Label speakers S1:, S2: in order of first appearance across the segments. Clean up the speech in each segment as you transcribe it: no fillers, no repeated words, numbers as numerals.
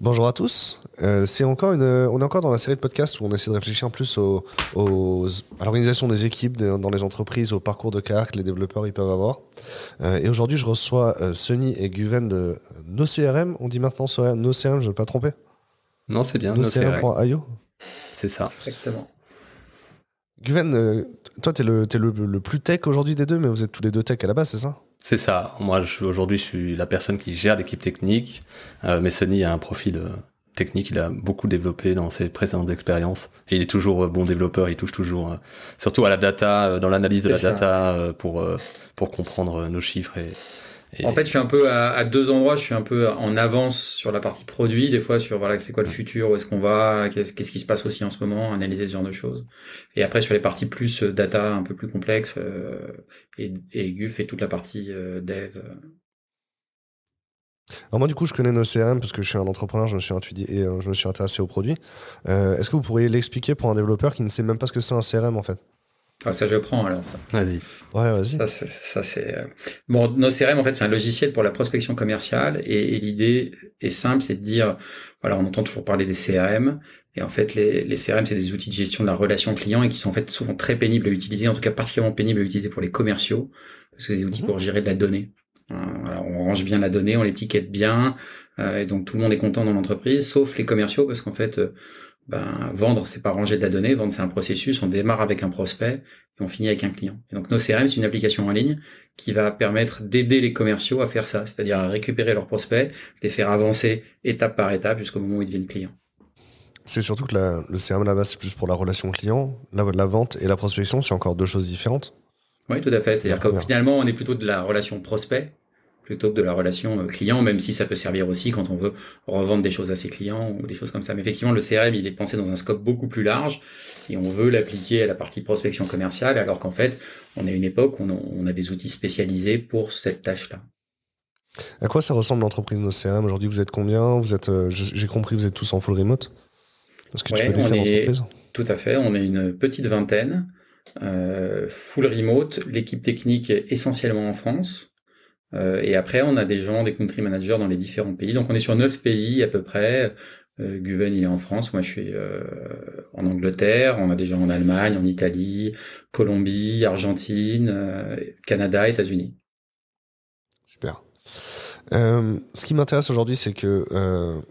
S1: Bonjour à tous. On est encore dans la série de podcasts où on essaie de réfléchir plus à l'organisation des équipes dans les entreprises, au parcours de carrière que les développeurs ils peuvent avoir. Et aujourd'hui, je reçois Sunny et Guven de NoCRM. On dit maintenant NoCRM, je ne vais pas tromper.
S2: Non, c'est bien,
S1: NoCRM.io.
S2: C'est ça.
S3: Exactement.
S1: Guven, toi, t'es le plus tech aujourd'hui des deux, mais vous êtes tous les deux tech à la base, c'est ça?
S2: C'est ça. Moi, aujourd'hui, je suis la personne qui gère l'équipe technique. Mais Sonny a un profil technique. Il a beaucoup développé dans ses précédentes expériences. Et il est toujours bon développeur. Il touche toujours, surtout à la data, dans l'analyse de la data, pour comprendre nos chiffres.
S3: En fait, je suis un peu à deux endroits. Je suis un peu en avance sur la partie produit, des fois sur voilà, c'est quoi le futur, où est-ce qu'on va, qu'est-ce qui se passe aussi en ce moment, analyser ce genre de choses. Et après sur les parties plus data, un peu plus complexes, et Gu fait toute la partie dev.
S1: Alors moi, du coup, je connais NoCRM parce que je suis un entrepreneur, je me suis intéressé aux produits. Est-ce que vous pourriez l'expliquer pour un développeur qui ne sait même pas ce que c'est un CRM en fait?
S3: Ah, ça je prends alors.
S2: Vas-y.
S1: Ouais, vas-y.
S3: Ça c'est bon. NoCRM en fait c'est un logiciel pour la prospection commerciale et l'idée est simple, c'est de dire voilà, on entend toujours parler des CRM et en fait les CRM c'est des outils de gestion de la relation client et qui sont en fait souvent très pénibles à utiliser, en tout cas particulièrement pénibles à utiliser pour les commerciaux parce que c'est des outils pour gérer de la donnée. Voilà, on range bien la donnée, on l'étiquette bien et donc tout le monde est content dans l'entreprise sauf les commerciaux parce qu'en fait vendre, c'est pas ranger de la donnée. Vendre, c'est un processus. On démarre avec un prospect et on finit avec un client. Et donc, NoCRM, c'est une application en ligne qui va permettre d'aider les commerciaux à faire ça, c'est-à-dire à récupérer leurs prospects, les faire avancer étape par étape jusqu'au moment où ils deviennent clients.
S1: C'est surtout que le CRM là-bas, c'est plus pour la relation client. Là, la vente et la prospection, c'est encore deux choses différentes.
S3: Oui, tout à fait. C'est-à-dire que finalement, on est plutôt de la relation prospect plutôt que de la relation client, même si ça peut servir aussi quand on veut revendre des choses à ses clients ou des choses comme ça. Mais effectivement, le CRM, il est pensé dans un scope beaucoup plus large et on veut l'appliquer à la partie prospection commerciale, alors qu'en fait, on est à une époque où on a des outils spécialisés pour cette tâche-là.
S1: À quoi ça ressemble l'entreprise NoCRM? Aujourd'hui, vous êtes combien? J'ai compris, vous êtes tous en full remote. Est-ce que tu peux décrire l'entreprise?
S3: Tout à fait, on est une petite vingtaine, full remote, l'équipe technique est essentiellement en France. Et après, on a des gens, des country managers dans les différents pays. Donc, on est sur 9 pays à peu près. Guven, il est en France. Moi, je suis en Angleterre. On a des gens en Allemagne, en Italie, Colombie, Argentine, Canada, États-Unis.
S1: Super. Ce qui m'intéresse aujourd'hui, c'est que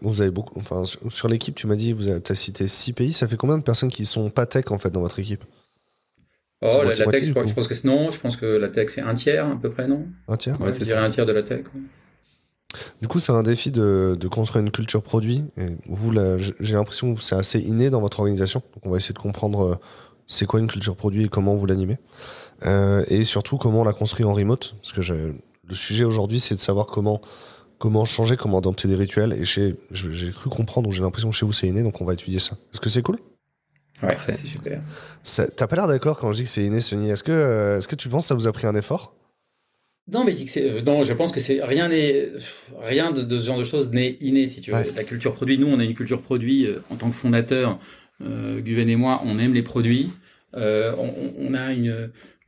S1: vous avez beaucoup... Enfin, sur l'équipe, tu m'as dit, tu as cité 6 pays. Ça fait combien de personnes qui sont pas tech, en fait, dans votre équipe?
S3: Oh, la tech, je pense que non. Je pense que la tech, c'est un tiers à peu près, non?
S1: Un tiers?
S3: Ouais, je dirais un tiers de la tech. Ouais.
S1: Du coup, c'est un défi de construire une culture produit. Et vous, j'ai l'impression que c'est assez inné dans votre organisation. Donc, on va essayer de comprendre c'est quoi une culture produit et comment vous l'animez. Et surtout, comment on la construit en remote. Parce que le sujet aujourd'hui, c'est de savoir comment changer, comment adopter des rituels. Et j'ai cru comprendre, donc j'ai l'impression que chez vous, c'est inné. Donc, on va étudier ça. Est-ce que c'est cool?
S3: Ouais, c'est super.
S1: T'as pas l'air d'accord quand je dis que c'est inné, Sunny. Est-ce que tu penses que ça vous a pris un effort?
S3: Non, mais non, je pense que rien de ce genre de choses n'est inné, si tu veux. Ouais. La culture produit, nous, on a une culture produit en tant que fondateur. Guven et moi, on aime les produits. On a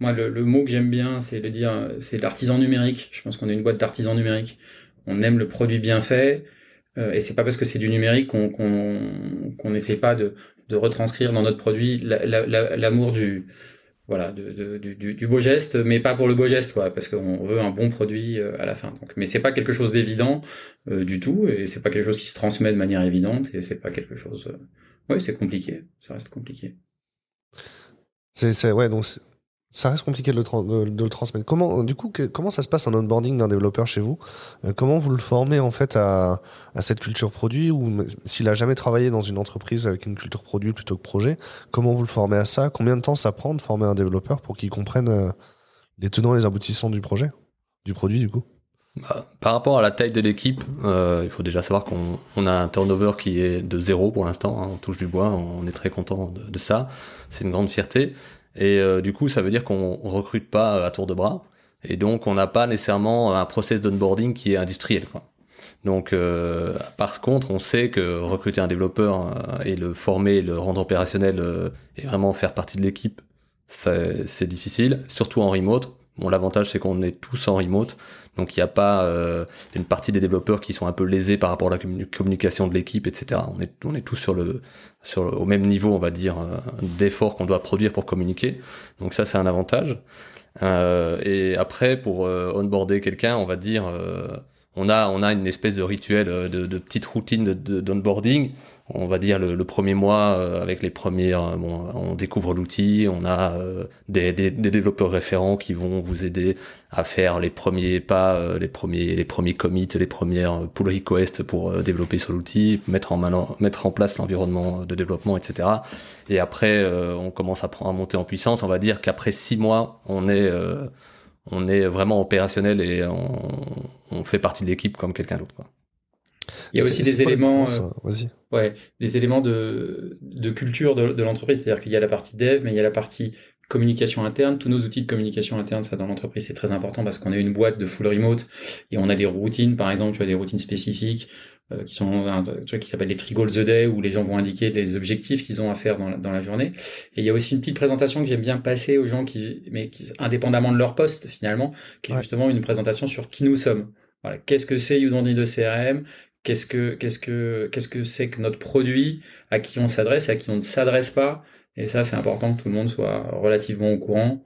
S3: moi, le mot que j'aime bien, c'est de dire, c'est l'artisan numérique. Je pense qu'on est une boîte d'artisans numériques. On aime le produit bien fait. Et c'est pas parce que c'est du numérique qu'on n'essaie pas de retranscrire dans notre produit l'amour du beau geste, mais pas pour le beau geste, quoi, parce qu'on veut un bon produit à la fin. Donc, mais c'est pas quelque chose d'évident du tout, et c'est pas quelque chose qui se transmet de manière évidente, et c'est pas quelque chose. Oui, c'est compliqué, ça reste compliqué.
S1: Ouais, donc ça reste compliqué de le transmettre. Comment ça se passe un onboarding d'un développeur chez vous? Comment vous le formez en fait à cette culture produit, ou s'il a jamais travaillé dans une entreprise avec une culture produit plutôt que projet, comment vous le formez à ça? Combien de temps ça prend de former un développeur pour qu'il comprenne les tenants et les aboutissants du projet, du produit du coup?
S2: Par rapport à la taille de l'équipe, il faut déjà savoir qu'on a un turnover qui est de 0 pour l'instant, hein, on touche du bois, on est très content de ça, c'est une grande fierté. Et du coup, ça veut dire qu'on recrute pas à tour de bras. Et donc, on n'a pas nécessairement un process d'onboarding qui est industriel, quoi. Donc, par contre, on sait que recruter un développeur et le former, le rendre opérationnel et vraiment faire partie de l'équipe, c'est difficile, surtout en remote. Bon, l'avantage, c'est qu'on est tous en remote, donc il n'y a pas une partie des développeurs qui sont un peu lésés par rapport à la communication de l'équipe, etc. On est tous au même niveau, on va dire, d'effort qu'on doit produire pour communiquer. Donc ça, c'est un avantage. Et après, pour onboarder quelqu'un, on va dire, on a une espèce de rituel, de petite routine d'onboarding. On va dire le premier mois, avec les premiers, on découvre l'outil, on a des développeurs référents qui vont vous aider à faire les premiers pas, les premiers commits, les premières pull requests pour développer sur l'outil, mettre en place l'environnement de développement, etc. Et après, on commence à monter en puissance. On va dire qu'après 6 mois, on est vraiment opérationnel et on fait partie de l'équipe comme quelqu'un d'autre, quoi.
S3: Il y a aussi des éléments,
S1: Vas-y.
S3: des éléments de culture de l'entreprise. C'est-à-dire qu'il y a la partie dev, mais il y a la partie communication interne. Tous nos outils de communication interne, ça dans l'entreprise, c'est très important parce qu'on est une boîte de full remote et on a des routines, par exemple, tu as des routines spécifiques qui sont un truc qui s'appelle les 3 goals a day où les gens vont indiquer des objectifs qu'ils ont à faire dans la journée. Et il y a aussi une petite présentation que j'aime bien passer aux gens qui indépendamment de leur poste finalement, qui est justement une présentation sur qui nous sommes. Voilà, qu'est-ce que c'est Udemy de CRM? Qu'est-ce que c'est que notre produit, à qui on s'adresse, à qui on ne s'adresse pas. Et ça, c'est important que tout le monde soit relativement au courant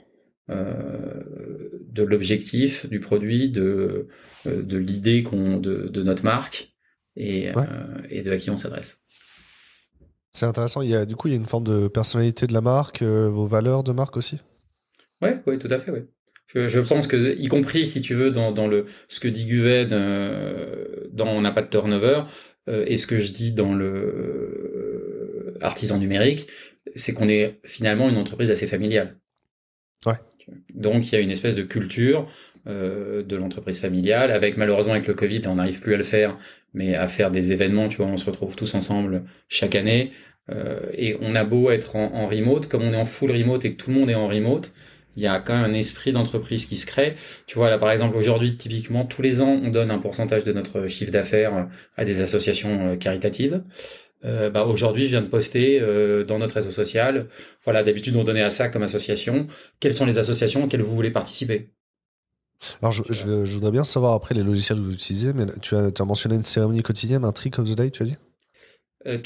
S3: de l'objectif du produit, de l'idée de notre marque et de à qui on s'adresse.
S1: C'est intéressant. Du coup, il y a une forme de personnalité de la marque, vos valeurs de marque aussi.
S3: Ouais, tout à fait, ouais. Je pense que, y compris si tu veux dans ce que dit Guven dans On n'a pas de turnover et ce que je dis dans le artisan numérique, c'est qu'on est finalement une entreprise assez familiale.
S1: Ouais.
S3: Donc il y a une espèce de culture de l'entreprise familiale, avec malheureusement avec le Covid, on n'arrive plus à le faire, mais à faire des événements, tu vois, on se retrouve tous ensemble chaque année et on a beau être en remote, comme on est en full remote et que tout le monde est en remote. Il y a quand même un esprit d'entreprise qui se crée. Tu vois, là, par exemple, aujourd'hui, typiquement, tous les ans, on donne un pourcentage de notre chiffre d'affaires à des associations caritatives. Aujourd'hui, je viens de poster dans notre réseau social. Voilà, d'habitude, on donnait à ça comme association. Quelles sont les associations auxquelles vous voulez participer?
S1: Alors, je voudrais bien savoir après les logiciels que vous utilisez, mais tu as mentionné une cérémonie quotidienne, un trick of the day, tu as dit?
S2: Les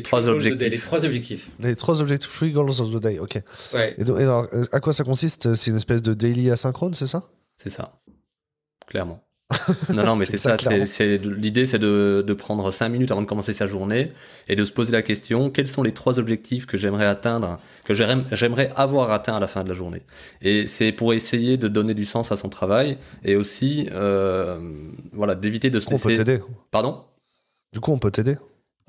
S2: 3 objectifs.
S3: Les 3 objectifs.
S1: Les 3 objectifs, 3 goals of the day, ok.
S3: Ouais.
S1: Et alors, à quoi ça consiste? C'est une espèce de daily asynchrone, c'est ça?
S2: C'est ça, clairement. Non, mais c'est ça. L'idée, c'est de prendre 5 minutes avant de commencer sa journée et de se poser la question, quels sont les 3 objectifs que j'aimerais atteindre, que j'aimerais avoir atteint à la fin de la journée. Et c'est pour essayer de donner du sens à son travail et aussi d'éviter de se laisser...
S1: On peut t'aider.
S2: Pardon ?
S1: Du coup, on peut t'aider.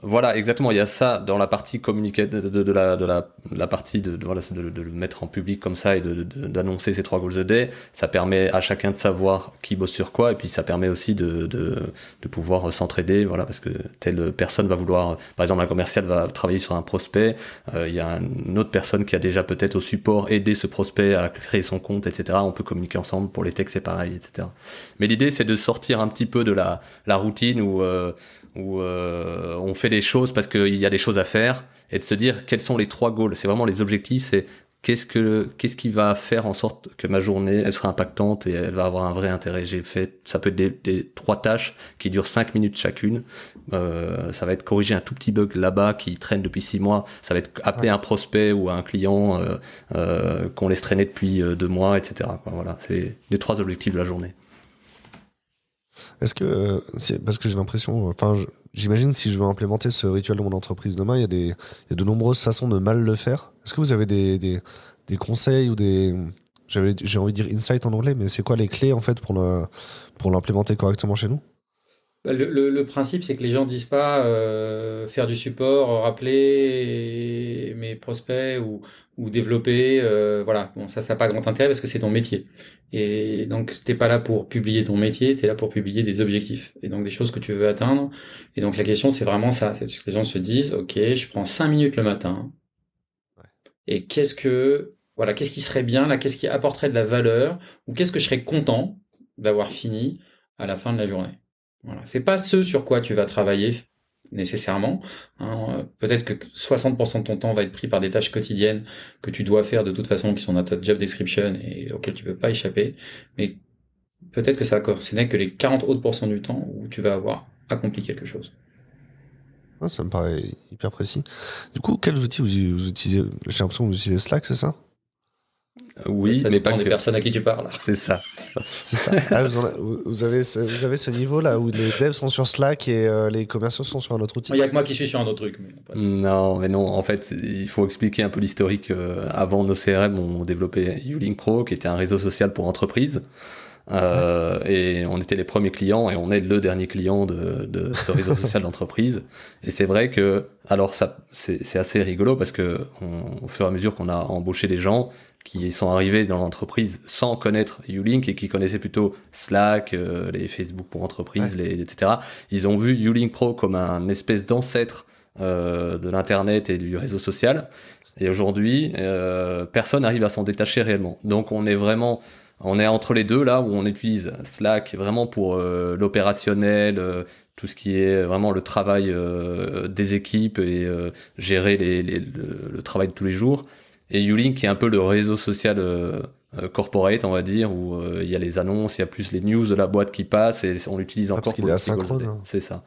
S2: Voilà, exactement. Il y a ça dans la partie communiquée de la partie de le mettre en public comme ça et d'annoncer ces 3 goals a day. Ça permet à chacun de savoir qui bosse sur quoi et puis ça permet aussi de pouvoir s'entraider. Voilà, parce que telle personne va vouloir, par exemple, un commercial va travailler sur un prospect. Il y a une autre personne qui a déjà peut-être au support aidé ce prospect à créer son compte, etc. On peut communiquer ensemble. Pour les textes, c'est pareil, etc. Mais l'idée, c'est de sortir un petit peu de la routine où on fait des choses parce qu'il y a des choses à faire et de se dire quels sont les 3 goals. C'est vraiment les objectifs, c'est qu'est-ce qui va faire en sorte que ma journée elle sera impactante et elle va avoir un vrai intérêt. Ça peut être des 3 tâches qui durent 5 minutes chacune. Ça va être corriger un tout petit bug là-bas qui traîne depuis 6 mois. Ça va être appeler un prospect ou un client qu'on laisse traîner depuis 2 mois, etc. Voilà, c'est les 3 objectifs de la journée.
S1: Est-ce que c'est parce que j'ai l'impression, j'imagine si je veux implémenter ce rituel dans mon entreprise demain, il y a de nombreuses façons de mal le faire. Est-ce que vous avez des conseils ou j'ai envie de dire insight en anglais, mais c'est quoi les clés en fait pour l'implémenter correctement chez nous?
S3: Le principe, c'est que les gens disent pas faire du support, rappeler mes prospects ou développer. Voilà, bon, ça n'a pas grand intérêt parce que c'est ton métier. Et donc, t'es pas là pour publier ton métier, t'es là pour publier des objectifs et donc des choses que tu veux atteindre. Et donc, la question, c'est vraiment ça. C'est que les gens se disent, OK, je prends 5 minutes le matin. Et qu'est-ce qui serait bien là? Qu'est-ce qui apporterait de la valeur? Ou qu'est-ce que je serais content d'avoir fini à la fin de la journée? Voilà. C'est pas ce sur quoi tu vas travailler nécessairement. Peut-être que 60% de ton temps va être pris par des tâches quotidiennes que tu dois faire de toute façon, qui sont dans ta job description et auxquelles tu peux pas échapper. Mais peut-être que ça va concerner que les 40 autres pourcents du temps où tu vas avoir accompli quelque chose.
S1: Ça me paraît hyper précis. Du coup, quels outils vous utilisez? J'ai l'impression que vous utilisez Slack, c'est ça?
S2: Oui,
S3: ça
S2: mais
S3: dépend
S2: pas
S3: des
S2: que.
S3: personnes à qui tu parles.
S2: C'est ça.
S1: C'est ça. Vous avez ce niveau là où les devs sont sur Slack et les commerciaux sont sur un autre outil?
S3: Il n'y a que moi qui suis sur un autre truc.
S2: Non. En fait, il faut expliquer un peu l'historique. Avant nos CRM, on développait YouLink Pro, qui était un réseau social pour entreprises. Et on était les premiers clients et on est le dernier client de ce réseau social d'entreprise. Et c'est vrai que, alors ça, c'est assez rigolo parce que au fur et à mesure qu'on a embauché des gens qui sont arrivés dans l'entreprise sans connaître YouLink et qui connaissaient plutôt Slack, les Facebook pour entreprises, etc. Ils ont vu YouLink Pro comme un espèce d'ancêtre de l'internet et du réseau social. Et aujourd'hui, personne n'arrive à s'en détacher réellement. Donc on est entre les deux là où on utilise Slack vraiment pour l'opérationnel, tout ce qui est vraiment le travail des équipes et gérer le travail de tous les jours. Et YouLink qui est un peu le réseau social corporate, on va dire, où il y a les annonces, il y a plus les news de la boîte qui passent et on l'utilise encore
S1: parce qu'il est asynchrone. Hein.
S2: C'est ça.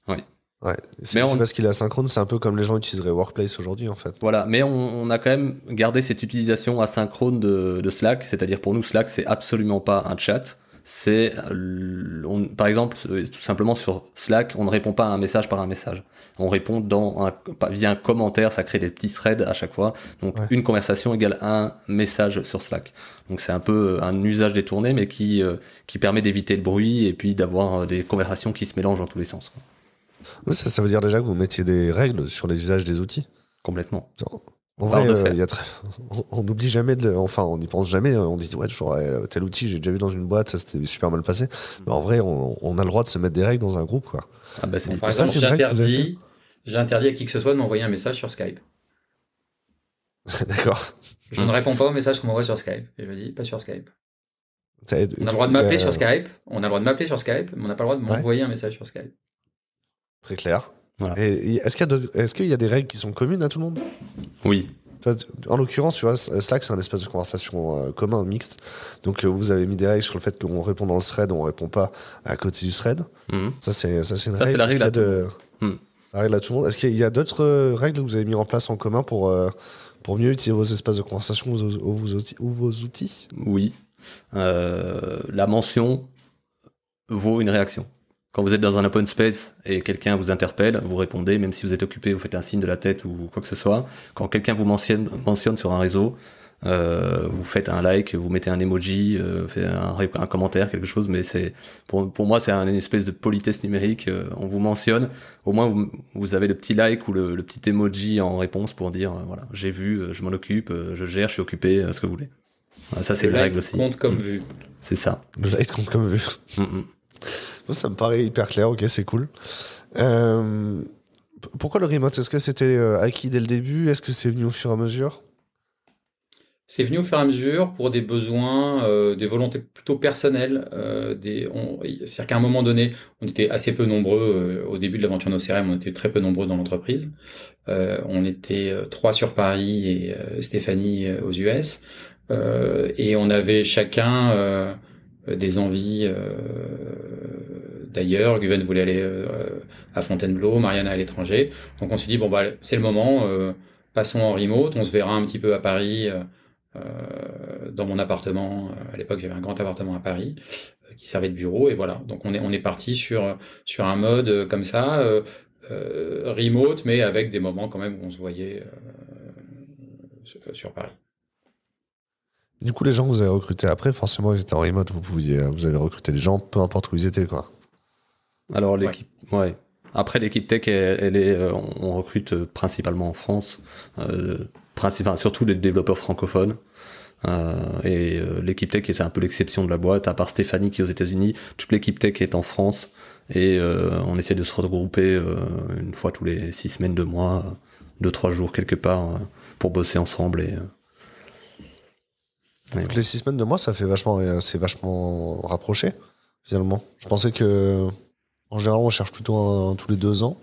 S2: Oui.
S1: Ouais, c'est parce qu'il est asynchrone, c'est un peu comme les gens utiliseraient Workplace aujourd'hui en fait.
S2: Voilà, mais on a quand même gardé cette utilisation asynchrone de Slack, c'est-à-dire pour nous Slack c'est absolument pas un chat, c'est par exemple tout simplement sur Slack on ne répond pas à un message par un message, on répond via un commentaire, ça crée des petits threads à chaque fois, donc une conversation égale un message sur Slack, donc c'est un peu un usage détourné mais qui permet d'éviter le bruit et puis d'avoir des conversations qui se mélangent dans tous les sens.
S1: Ça veut dire déjà que vous mettiez des règles sur les usages des outils.
S2: Complètement.
S1: En vrai, on n'oublie jamais, on n'y pense jamais. On dit ouais, toujours tel outil, j'ai déjà vu dans une boîte, ça s'était super mal passé. Mais en vrai, on a le droit de se mettre des règles dans un groupe, quoi.
S2: Ah bah c'est
S3: par exemple, j'ai interdit à qui que ce soit de m'envoyer un message sur Skype.
S1: D'accord.
S3: Je ne réponds pas aux messages qu'on m'envoie sur Skype. Et je dis pas sur Skype. On a le droit de m'appeler sur Skype. On a le droit de m'appeler sur Skype, mais on n'a pas le droit de m'envoyer un message sur Skype.
S1: Très clair. Voilà. Et est-ce qu'il y a des règles qui sont communes à tout le monde?
S2: Oui.
S1: En l'occurrence, tu vois, Slack, c'est un espace de conversation commun, mixte. Donc, vous avez mis des règles sur le fait qu'on répond dans le thread, on répond pas à côté du thread. Ça, c'est une règle.
S2: C'est la règle à tout le monde.
S1: La règle à tout le monde. Est-ce qu'il y a d'autres règles que vous avez mis en place en commun pour mieux utiliser vos espaces de conversation ou vos outils?
S2: Oui. La mention vaut une réaction. Quand vous êtes dans un open space et quelqu'un vous interpelle, vous répondez, même si vous êtes occupé, vous faites un signe de la tête ou quoi que ce soit. Quand quelqu'un vous mentionne sur un réseau, vous faites un like, vous mettez un emoji, faites un commentaire, quelque chose, mais c'est pour moi c'est une espèce de politesse numérique. On vous mentionne, au moins vous avez le petit like ou le petit emoji en réponse pour dire voilà, j'ai vu, je m'en occupe, je gère, je suis occupé, ce que vous voulez. Voilà, ça c'est une règle aussi.
S3: Compte comme vue.
S2: C'est ça.
S1: Le like compte comme vue. Ça me paraît hyper clair, ok, c'est cool. Pourquoi le remote? Est-ce que c'était acquis dès le début? Est-ce que c'est venu au fur et à mesure?
S3: C'est venu au fur et à mesure pour des besoins, des volontés plutôt personnelles. C'est-à-dire qu'à un moment donné, on était assez peu nombreux. Au début de l'aventure No CRM, on était très peu nombreux dans l'entreprise. On était 3 sur Paris et Stéphanie aux US. Et on avait chacun des envies d'ailleurs. Guven voulait aller à Fontainebleau, Marianne à l'étranger. Donc on s'est dit, bon, bah, c'est le moment, passons en remote, on se verra un petit peu à Paris, dans mon appartement. À l'époque, j'avais un grand appartement à Paris qui servait de bureau, et voilà. Donc on est parti sur un mode comme ça, remote, mais avec des moments quand même où on se voyait sur Paris.
S1: Du coup, les gens que vous avez recrutés après, forcément, ils étaient en remote. Vous avez recruté des gens, peu importe où ils étaient, quoi.
S2: Alors l'équipe, ouais. Après l'équipe tech, on recrute principalement en France, surtout des développeurs francophones. Et l'équipe tech, c'est un peu l'exception de la boîte. À part Stéphanie qui est aux États-Unis, toute l'équipe tech est en France. Et on essaie de se regrouper une fois tous les 6 semaines, 2 mois, 2-3 jours quelque part pour bosser ensemble.
S1: Toutes les 6 semaines, 2 mois, c'est vachement rapproché, finalement. Je pensais que, en général, on cherche plutôt tous les 2 ans.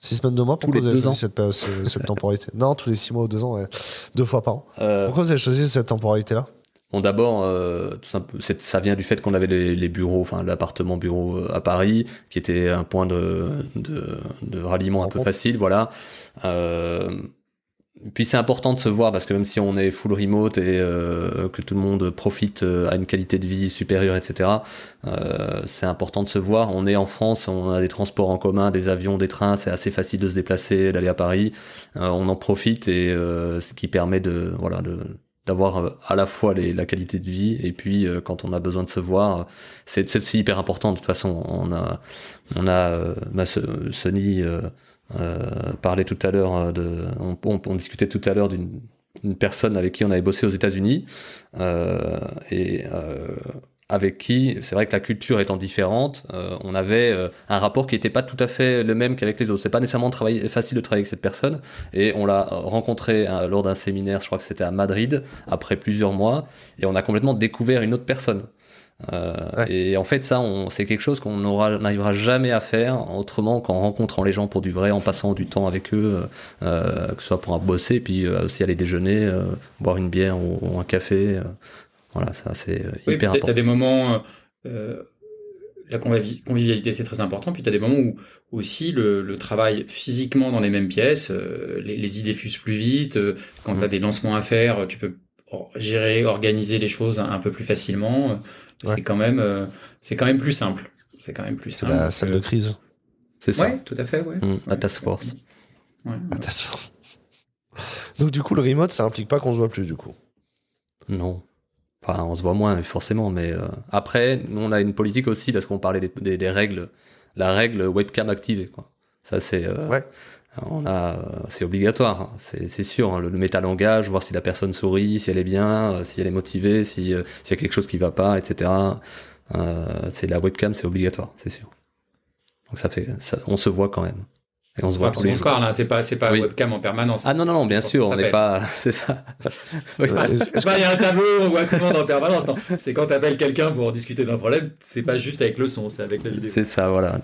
S1: 6 semaines, 2 mois,
S2: Tous
S1: pourquoi
S2: les
S1: vous avez
S2: 2 ans.
S1: choisi cette temporalité? Non, tous les 6 mois ou 2 ans, ouais. 2 fois par an.
S2: Euh,
S1: Pourquoi vous avez choisi cette temporalité-là?
S2: Bon, d'abord, ça vient du fait qu'on avait les bureaux, enfin l'appartement bureau à Paris, qui était un point de ralliement un peu
S1: Rencontre.
S2: facile, voilà. Puis c'est important de se voir parce que même si on est full remote et que tout le monde profite à une qualité de vie supérieure, etc., c'est important de se voir. On est en France, on a des transports en commun, des avions, des trains, c'est assez facile de se déplacer, d'aller à Paris. On en profite et ce qui permet d'avoir à la fois la qualité de vie et puis quand on a besoin de se voir, c'est hyper important. De toute façon, Sony parlait tout à l'heure on discutait tout à l'heure d'une personne avec qui on avait bossé aux États-Unis et avec qui, c'est vrai que la culture étant différente, on avait un rapport qui n'était pas tout à fait le même qu'avec les autres. C'est pas nécessairement facile de travailler avec cette personne, et on l'a rencontré lors d'un séminaire, je crois que c'était à Madrid, après plusieurs mois, et on a complètement découvert une autre personne.
S1: Ouais.
S2: Et en fait, ça, c'est quelque chose qu'on n'arrivera jamais à faire autrement qu'en rencontrant les gens pour du vrai, en passant du temps avec eux, que ce soit pour bosser, puis aussi aller déjeuner, boire une bière ou un café. Voilà, ça c'est
S3: Oui,
S2: hyper
S3: puis
S2: important.
S3: t'as des moments, la convivialité c'est très important, puis t'as des moments où aussi le travail physiquement dans les mêmes pièces, les idées fusent plus vite, quand t'as des lancements à faire, tu peux gérer, organiser les choses un peu plus facilement,
S1: Ouais.
S3: c'est quand même plus simple. C'est quand même plus
S1: C'est
S3: simple.
S1: la
S3: donc,
S1: salle de crise.
S2: C'est ça.
S3: Ouais, tout à fait, ouais.
S2: La task force.
S3: Ouais.
S1: La task force. Donc, du coup, le remote, ça implique pas qu'on se voit plus, du coup.
S2: Non. Enfin, on se voit moins, forcément, mais après, nous, on a une politique aussi, parce qu'on parlait des règles, la règle webcam activée, quoi. Ça, c'est
S1: Ouais.
S2: c'est obligatoire, hein. C'est sûr, hein, le métalangage, voir si la personne sourit, si elle est bien, si elle est motivée, s'il y a quelque chose qui va pas, etc. C'est la webcam, c'est obligatoire, c'est sûr. Donc on se voit quand même. Et on se voit tous
S3: C'est
S2: les
S3: mon
S2: jours.
S3: corps, là, c'est pas
S2: Oui.
S3: webcam en permanence.
S2: Ah non, bien sûr, on n'est pas... C'est ça. Oui.
S3: Il y a un tableau, on voit tout le monde en permanence. Non, c'est quand t'appelles quelqu'un pour discuter d'un problème, c'est pas juste avec le son, c'est avec la vidéo.
S2: C'est ça, voilà.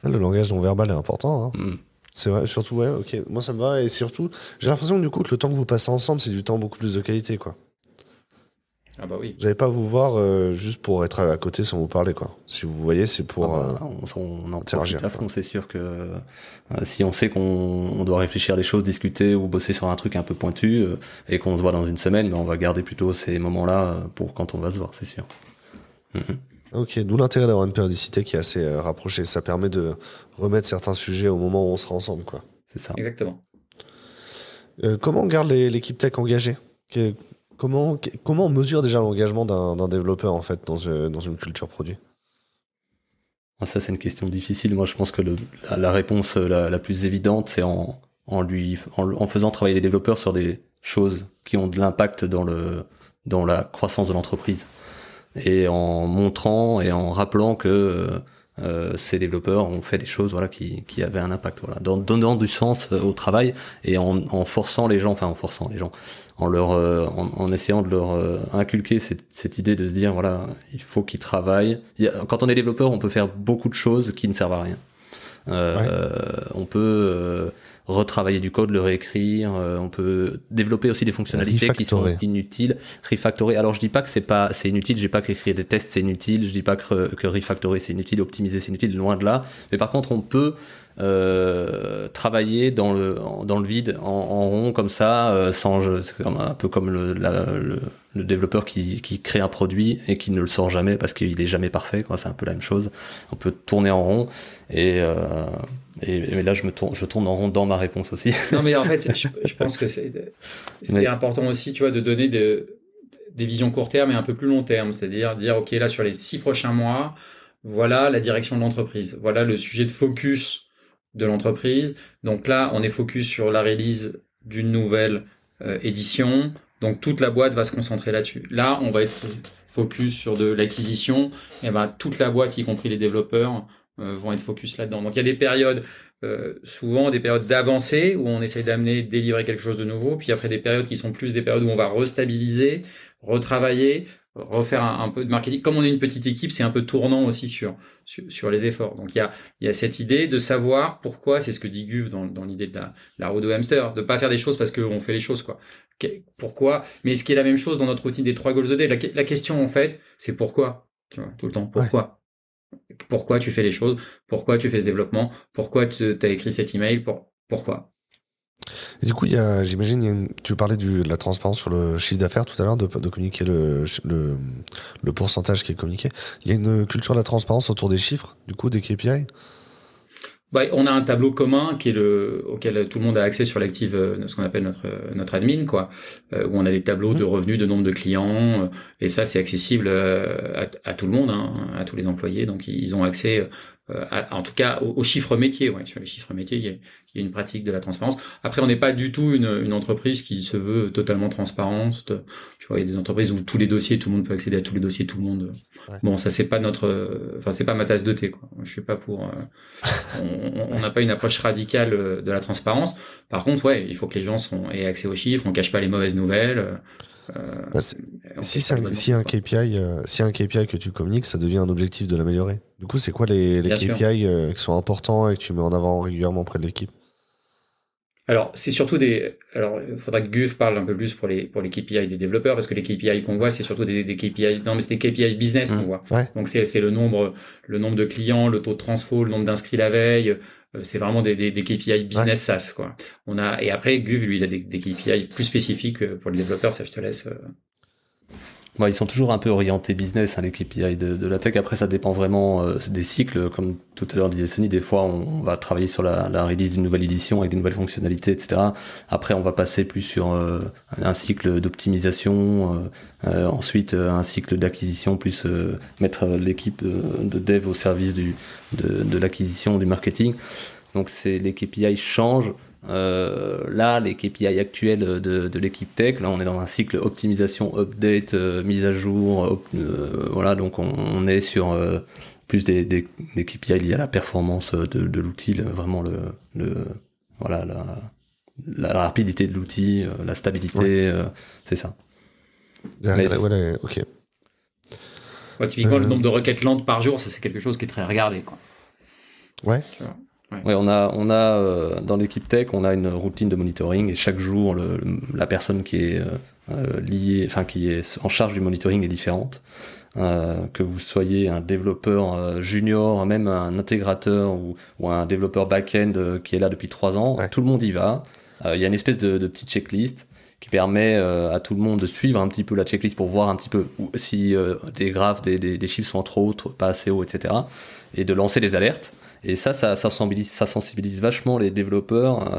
S1: Le langage non verbal est important, hein.
S2: Mm.
S1: C'est vrai, surtout, ouais, ok. Moi, ça me va. Et surtout, j'ai l'impression du coup que le temps que vous passez ensemble, c'est du temps beaucoup plus de qualité, quoi.
S3: Ah bah oui.
S1: Vous n'allez pas vous voir juste pour être à côté sans vous parler, quoi. Si vous voyez, c'est pour.
S2: On en
S1: interagir,
S2: profite à fond, c'est sûr que si on sait qu'on doit réfléchir à des choses, discuter ou bosser sur un truc un peu pointu et qu'on se voit dans une semaine, ben on va garder plutôt ces moments-là pour quand on va se voir, c'est sûr.
S1: Ok, d'où l'intérêt d'avoir une périodicité qui est assez rapprochée. Ça permet de remettre certains sujets au moment où on sera ensemble, quoi.
S2: C'est ça.
S3: Exactement.
S1: Comment on garde l'équipe tech engagée? Comment on mesure déjà l'engagement d'un développeur, en fait, dans une culture produit?
S2: Ça, c'est une question difficile. Moi, je pense que la réponse la plus évidente, c'est en faisant travailler les développeurs sur des choses qui ont de l'impact dans la croissance de l'entreprise. Et en montrant et en rappelant que ces développeurs ont fait des choses, voilà, qui avaient un impact, voilà, donnant du sens au travail et en forçant les gens, en essayant de leur inculquer cette idée de se dire, voilà, il faut qu'ils travaillent. Quand on est développeur, on peut faire beaucoup de choses qui ne servent à rien. On peut retravailler du code, le réécrire, on peut développer aussi des fonctionnalités qui sont inutiles, refactorer. Alors je dis pas que c'est inutile, je dis pas qu'écrire des tests c'est inutile, je dis pas que refactorer c'est inutile, optimiser c'est inutile, loin de là. Mais par contre on peut travailler dans le vide, en rond comme ça, c'est un peu comme le développeur qui crée un produit et qui ne le sort jamais parce qu'il est jamais parfait, quoi. C'est un peu la même chose. On peut tourner en rond et là je tourne en rond dans ma réponse aussi.
S3: Non mais en fait je pense que c'est important aussi, tu vois, de donner des visions court terme et un peu plus long terme, c'est-à-dire dire ok, là sur les 6 prochains mois, voilà la direction de l'entreprise, voilà le sujet de focus de l'entreprise. Donc là, on est focus sur la release d'une nouvelle édition. Donc toute la boîte va se concentrer là-dessus. Là, on va être focus sur de l'acquisition. Et ben toute la boîte, y compris les développeurs, vont être focus là-dedans. Donc il y a des périodes, souvent des périodes d'avancée où on essaye d'amener, délivrer quelque chose de nouveau. Puis après des périodes qui sont plus des périodes où on va restabiliser, retravailler, refaire un peu de marketing. Comme on est une petite équipe, c'est un peu tournant aussi sur les efforts. Donc il y a cette idée de savoir pourquoi, c'est ce que dit Guv dans l'idée de la roue de hamster, de pas faire des choses parce qu'on fait les choses, quoi. Pourquoi? Mais ce qui est la même chose dans notre routine des 3 goals a day, la question en fait, c'est pourquoi, tu vois, tout le temps, pourquoi? Pourquoi tu fais les choses? Pourquoi tu fais ce développement? Pourquoi tu as écrit cet email? Pourquoi?
S1: Et du coup, j'imagine, tu parlais de la transparence sur le chiffre d'affaires tout à l'heure, de communiquer le pourcentage qui est communiqué. Il y a une culture de la transparence autour des chiffres, du coup, des KPI.
S3: On a un tableau commun auquel tout le monde a accès sur l'active, ce qu'on appelle notre admin, quoi, où on a des tableaux de revenus, de nombre de clients, et ça c'est accessible à tout le monde, hein, à tous les employés, donc ils ont accès, en tout cas aux chiffres métiers. Ouais, sur les chiffres métiers, il y a une pratique de la transparence. Après, on n'est pas du tout une entreprise qui se veut totalement transparente. Tu vois, il y a des entreprises où tous les dossiers, tout le monde peut accéder à tous les dossiers, tout le monde. Ouais. Bon, ça c'est pas c'est pas ma tasse de thé, quoi. Je suis pas pour. On n'a pas une approche radicale de la transparence. Par contre, ouais, il faut que les gens aient accès aux chiffres. On cache pas les mauvaises nouvelles.
S1: Si un KPI que tu communiques, ça devient un objectif de l'améliorer. Du coup, c'est quoi les KPI qui sont importants et que tu mets en avant régulièrement auprès de l'équipe?
S3: Alors, c'est surtout alors, il faudra que Guv parle un peu plus pour les KPI des développeurs, parce que les KPI qu'on voit, c'est surtout des KPI, non, mais c'est des KPI business qu'on voit.
S1: Ouais.
S3: Donc, c'est le nombre de clients, le taux de transfo, le nombre d'inscrits la veille. C'est vraiment des KPI business SaaS, quoi. Et après, Guv, lui, il a des KPI plus spécifiques pour les développeurs, ça, je te laisse.
S2: Ils sont toujours un peu orientés business, hein, les KPI de la tech. Après, ça dépend vraiment des cycles. Comme tout à l'heure disait Sony, des fois, on va travailler sur la release d'une nouvelle édition avec des nouvelles fonctionnalités, etc. Après, on va passer plus sur un cycle d'optimisation, ensuite un cycle d'acquisition, plus mettre l'équipe de dev au service de l'acquisition, du marketing. Donc, les KPI changent. Là, les KPI actuels de l'équipe tech, là on est dans un cycle optimisation, update, mise à jour, voilà, donc on est sur plus des KPI liés à la performance de l'outil, vraiment voilà, la rapidité de l'outil, la stabilité, c'est ça.
S1: Ok.
S3: Ouais, typiquement, le nombre de requêtes lentes par jour, ça c'est quelque chose qui est très regardé, quoi.
S1: Ouais.
S3: Tu vois.
S2: Ouais, on a dans l'équipe tech, on a une routine de monitoring et chaque jour, la personne qui est qui est en charge du monitoring est différente. Que vous soyez un développeur junior, même un intégrateur ou un développeur back-end qui est là depuis 3 ans, tout le monde y va. Il y a une espèce de petite checklist qui permet à tout le monde de suivre un petit peu la checklist pour voir un petit peu si des graphes, des chiffres sont trop hauts, pas assez hauts, etc. Et de lancer des alertes. Et ça sensibilise vachement les développeurs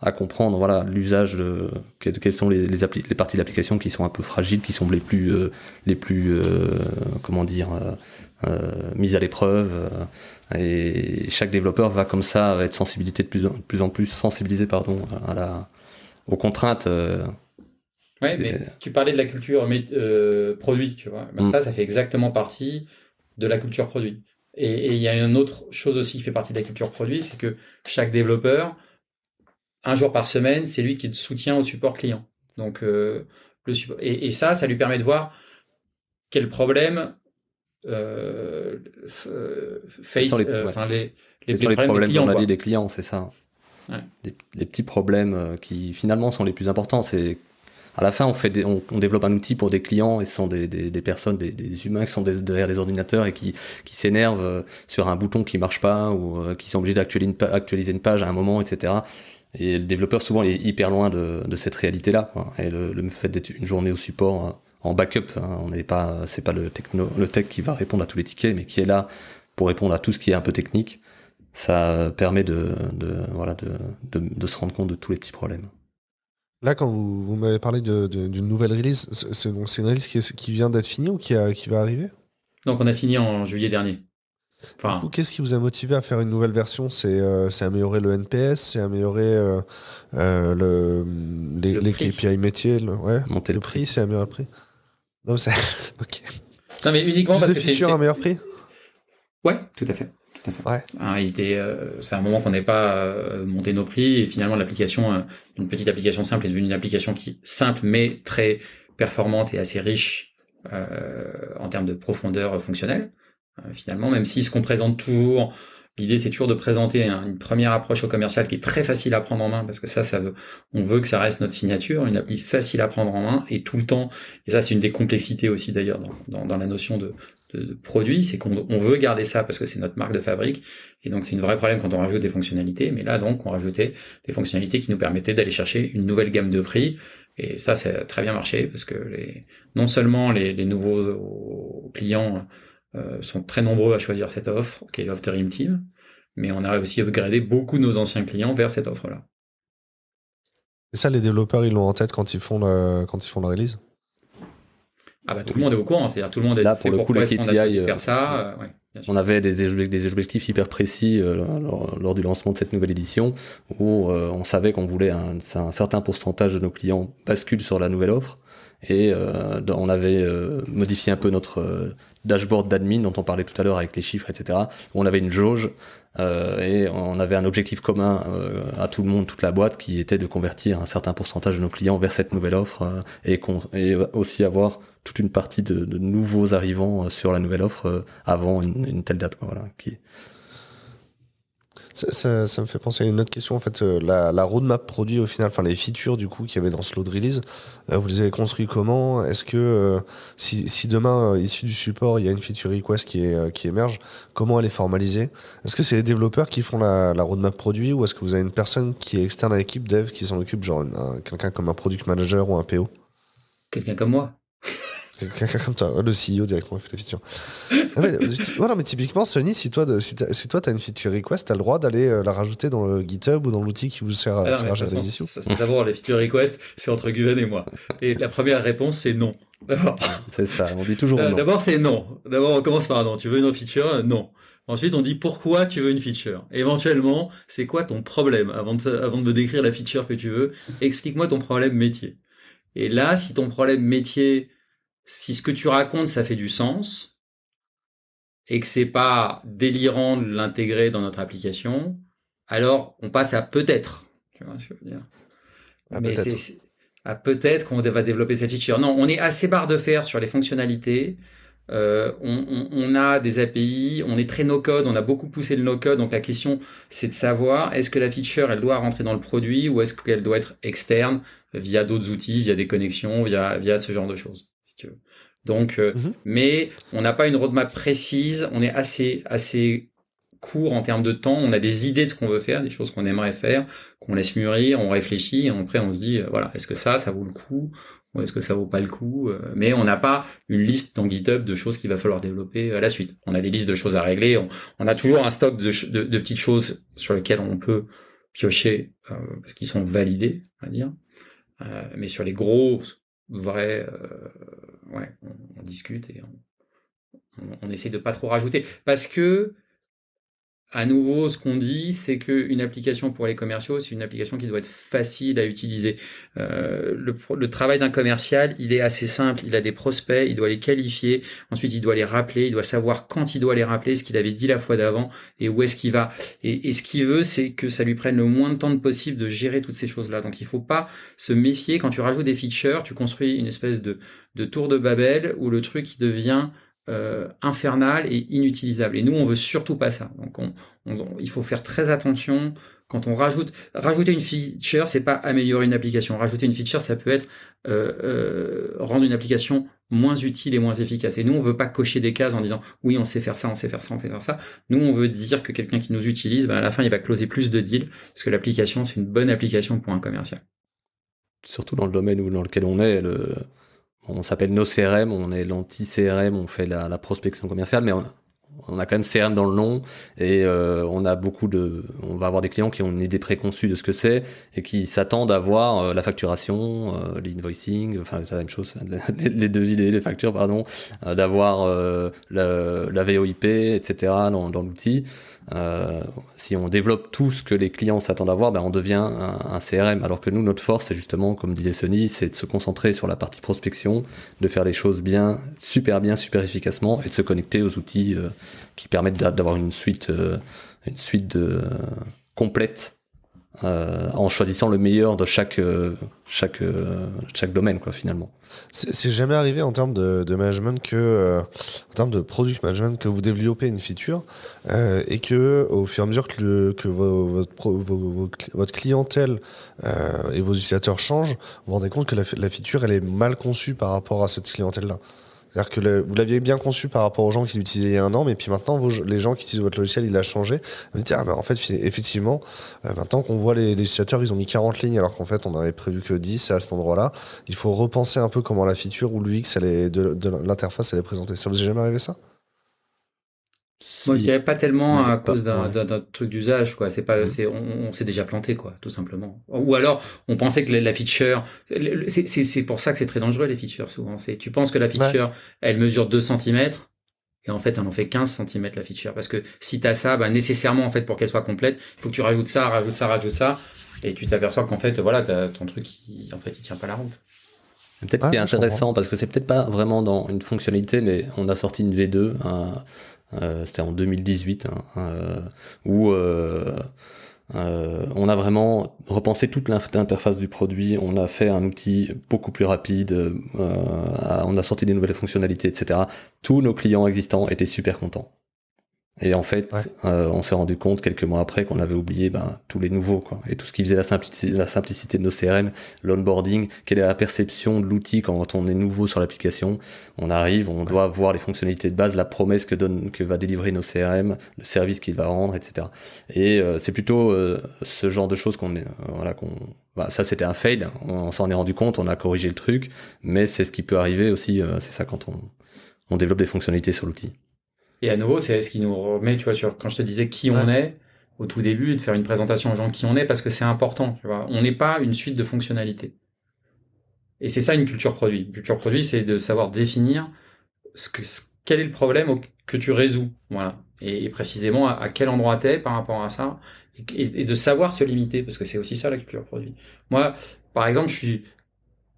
S2: à comprendre, voilà, l'usage quelles sont les parties de l'application qui sont un peu fragiles, qui sont les plus mises à l'épreuve. Et chaque développeur va comme ça être de plus en plus sensibilisé, aux contraintes.
S3: Ouais, mais tu parlais de la culture produit, tu vois. Ça fait exactement partie de la culture produit. Et il y a une autre chose aussi qui fait partie de la culture produit, c'est que chaque développeur, un jour par semaine, c'est lui qui est de soutien au support client. Donc, le support. Et ça lui permet de voir quel problème
S2: les problèmes dans la vie des clients, c'est ça. Ouais. Les petits problèmes qui finalement sont les plus importants, c'est à la fin on développe un outil pour des clients et ce sont des personnes, des humains qui sont derrière des ordinateurs et qui s'énervent sur un bouton qui marche pas ou qui sont obligés d'actualiser une page à un moment, etc. Et le développeur souvent il est hyper loin de cette réalité là, quoi. Et le fait d'être une journée au support en backup, hein, c'est pas le tech qui va répondre à tous les tickets, mais qui est là pour répondre à tout ce qui est un peu technique. Ça permet de se rendre compte de tous les petits problèmes.
S1: Là, quand vous m'avez parlé d'une nouvelle release, c'est une release qui vient d'être finie ou qui va arriver?
S3: Donc on a fini en juillet dernier.
S1: Enfin, du coup, qu'est-ce qui vous a motivé à faire une nouvelle version? C'est améliorer le NPS, c'est améliorer les KPI métiers,
S2: monter
S1: le prix, c'est améliorer le prix. Non, mais c'est ok.
S3: Non, mais uniquement
S1: plus
S3: parce
S1: de
S3: que
S1: features, un meilleur prix.
S3: Ouais, tout à fait.
S1: Ouais.
S3: C'est un moment qu'on n'ait pas monté nos prix et finalement l'application, une petite application simple est devenue une application simple mais très performante et assez riche en termes de profondeur fonctionnelle. Finalement, même si ce qu'on présente toujours, l'idée c'est toujours de présenter une première approche au commercial qui est très facile à prendre en main, parce que on veut que ça reste notre signature, une appli facile à prendre en main et tout le temps. Et ça, c'est une des complexités aussi d'ailleurs dans la notion de produit, c'est qu'on veut garder ça parce que c'est notre marque de fabrique. Et donc c'est un vrai problème quand on rajoute des fonctionnalités. Mais là donc on rajoutait des fonctionnalités qui nous permettaient d'aller chercher une nouvelle gamme de prix. Et ça a très bien marché parce que non seulement les nouveaux clients sont très nombreux à choisir cette offre, qui est l'offre Dream Team, mais on a aussi upgradé beaucoup de nos anciens clients vers cette offre-là.
S1: Et ça, les développeurs, ils l'ont en tête quand ils font la release?
S3: Ah bah tout le monde est au courant, c'est-à-dire tout le monde est
S2: là pour le coup les KPI
S3: de faire ça.
S2: On avait des objectifs hyper précis lors du lancement de cette nouvelle édition où on savait qu'on voulait un certain pourcentage de nos clients basculent sur la nouvelle offre et on avait modifié un peu notre dashboard d'admin dont on parlait tout à l'heure avec les chiffres, etc. Où on avait une jauge et on avait un objectif commun à tout le monde, toute la boîte, qui était de convertir un certain pourcentage de nos clients vers cette nouvelle offre et aussi avoir toute une partie de nouveaux arrivants sur la nouvelle offre avant une telle date, quoi, voilà,
S1: Ça me fait penser à une autre question, en fait, la roadmap produit au final, enfin les features du coup qu'il y avait dans ce load release, vous les avez construits comment? Est-ce que si demain, issu du support, il y a une feature request qui émerge, comment elle est formalisée? Est-ce que c'est les développeurs qui font la roadmap produit ou est-ce que vous avez une personne qui est externe à l'équipe dev qui s'en occupe, genre quelqu'un comme un product manager ou un PO?
S3: Quelqu'un comme moi.
S1: Quelqu'un comme toi, le CEO directement fait les features. Mais typiquement, Sony, si toi t'as une feature request, t'as le droit d'aller la rajouter dans le GitHub ou dans l'outil qui vous sert à gérer les issues.
S3: D'abord, les feature requests, c'est entre Guven et moi. Et la première réponse, c'est non. D'abord.
S2: C'est ça, on dit toujours non.
S3: D'abord, c'est non. D'abord, on commence par non. Tu veux une feature? Non. Ensuite, on dit pourquoi tu veux une feature. Éventuellement, c'est quoi ton problème? Avant de me décrire la feature que tu veux, explique-moi ton problème métier. Et là, si ton problème métier, si ce que tu racontes, ça fait du sens, et que c'est pas délirant de l'intégrer dans notre application, alors on passe à peut-être. Tu vois ce que je veux dire? À peut-être qu'on va développer cette feature. Non, on est assez barre de fer sur les fonctionnalités. On a des API, on est très no-code, on a beaucoup poussé le no-code. Donc la question, c'est de savoir, est-ce que la feature, elle doit rentrer dans le produit ou est-ce qu'elle doit être externe via d'autres outils, via des connexions, via ce genre de choses. Donc, mais on n'a pas une roadmap précise, on est assez court en termes de temps, on a des idées de ce qu'on veut faire, des choses qu'on aimerait faire, qu'on laisse mûrir, on réfléchit, et après on se dit, voilà, est-ce que ça vaut le coup, ou est-ce que ça vaut pas le coup, mais on n'a pas une liste dans GitHub de choses qu'il va falloir développer à la suite. On a des listes de choses à régler, on a toujours un stock de petites choses sur lesquelles on peut piocher, parce qu'ils sont validés, on va dire, mais sur les gros vrais... on discute et on essaie de pas trop rajouter. Parce que, à nouveau, ce qu'on dit, c'est qu'une application pour les commerciaux, c'est une application qui doit être facile à utiliser. Le travail d'un commercial, il est assez simple. Il a des prospects, il doit les qualifier. Ensuite, il doit les rappeler. Il doit savoir quand il doit les rappeler, ce qu'il avait dit la fois d'avant et où est-ce qu'il va. Et ce qu'il veut, c'est que ça lui prenne le moins de temps possible de gérer toutes ces choses-là. Donc, il faut pas se méfier. Quand tu rajoutes des features, tu construis une espèce de tour de Babel où le truc il devient infernal et inutilisable. Et nous, on veut surtout pas ça. Donc, il faut faire très attention quand on rajouter une feature, c'est pas améliorer une application. Rajouter une feature, ça peut être rendre une application moins utile et moins efficace. Et nous, on veut pas cocher des cases en disant oui, on sait faire ça, on sait faire ça, on fait faire ça. Nous, on veut dire que quelqu'un qui nous utilise, à la fin, il va closer plus de deals parce que l'application, c'est une bonne application pour un commercial.
S2: Surtout dans le domaine dans lequel on est, on s'appelle nos CRM, on est l'anti-CRM, on fait la prospection commerciale, mais on a quand même CRM dans le nom et on va avoir des clients qui ont une idée préconçue de ce que c'est et qui s'attendent à voir la facturation, l'invoicing, enfin c'est la même chose, les devis, les factures, pardon, d'avoir la VOIP, etc. dans l'outil. Si on développe tout ce que les clients s'attendent à voir, on devient un CRM, alors que nous, notre force, c'est justement, comme disait Sony, c'est de se concentrer sur la partie prospection, de faire les choses super efficacement et de se connecter aux outils qui permettent d'avoir une suite complète en choisissant le meilleur de chaque domaine, quoi, finalement.
S1: C'est jamais arrivé en termes de management en termes de product management, que vous développez une feature et que au fur et à mesure que votre clientèle et vos utilisateurs changent, vous vous rendez compte que la feature elle est mal conçue par rapport à cette clientèle-là. C'est-à-dire que vous l'aviez bien conçu par rapport aux gens qui l'utilisaient il y a un an, mais puis maintenant, les gens qui utilisent votre logiciel, il a changé. Vous dites, mais en fait, effectivement, maintenant qu'on voit les utilisateurs, ils ont mis 40 lignes, alors qu'en fait, on avait prévu que 10 à cet endroit-là. Il faut repenser un peu comment la feature ou l'UX de l'interface, elle est présentée. Ça vous est jamais arrivé, ça?
S3: Moi, je dirais pas tellement à cause
S2: ouais.
S3: d'un truc d'usage, quoi. C'est pas, on s'est déjà planté, quoi, tout simplement. Ou alors, on pensait que la feature, c'est pour ça que c'est très dangereux, les features, souvent. Tu penses que la feature, elle mesure 2 cm, et en fait, elle en fait 15 cm, la feature. Parce que si t'as ça, nécessairement, en fait, pour qu'elle soit complète, il faut que tu rajoutes ça, et tu t'aperçois qu'en fait, voilà, ton truc, en fait, il tient pas la route.
S2: Peut-être ce qui est intéressant, parce que c'est peut-être pas vraiment dans une fonctionnalité, mais on a sorti une V2, c'était en 2018, où on a vraiment repensé toute l'interface du produit, on a fait un outil beaucoup plus rapide, on a sorti des nouvelles fonctionnalités, etc. Tous nos clients existants étaient super contents. Et en fait, on s'est rendu compte quelques mois après qu'on avait oublié tous les nouveaux, quoi. Et tout ce qui faisait la simplicité de nos CRM, l'onboarding, quelle est la perception de l'outil quand on est nouveau sur l'application. On arrive, on doit voir les fonctionnalités de base, la promesse que va délivrer nos CRM, le service qu'il va rendre, etc. Et c'est plutôt ce genre de choses ça c'était un fail, on s'en est rendu compte, on a corrigé le truc, mais c'est ce qui peut arriver aussi, c'est ça quand on développe des fonctionnalités sur l'outil.
S3: Et à nouveau, c'est ce qui nous remet, tu vois, quand je te disais qui on est au tout début, de faire une présentation aux gens qui on est, parce que c'est important, tu vois. On n'est pas une suite de fonctionnalités. Et c'est ça une culture produit. Une culture produit, c'est de savoir définir quel est le problème que tu résous, voilà. Et précisément à quel endroit t'es par rapport à ça, et de savoir se limiter, parce que c'est aussi ça la culture produit. Moi, par exemple, je suis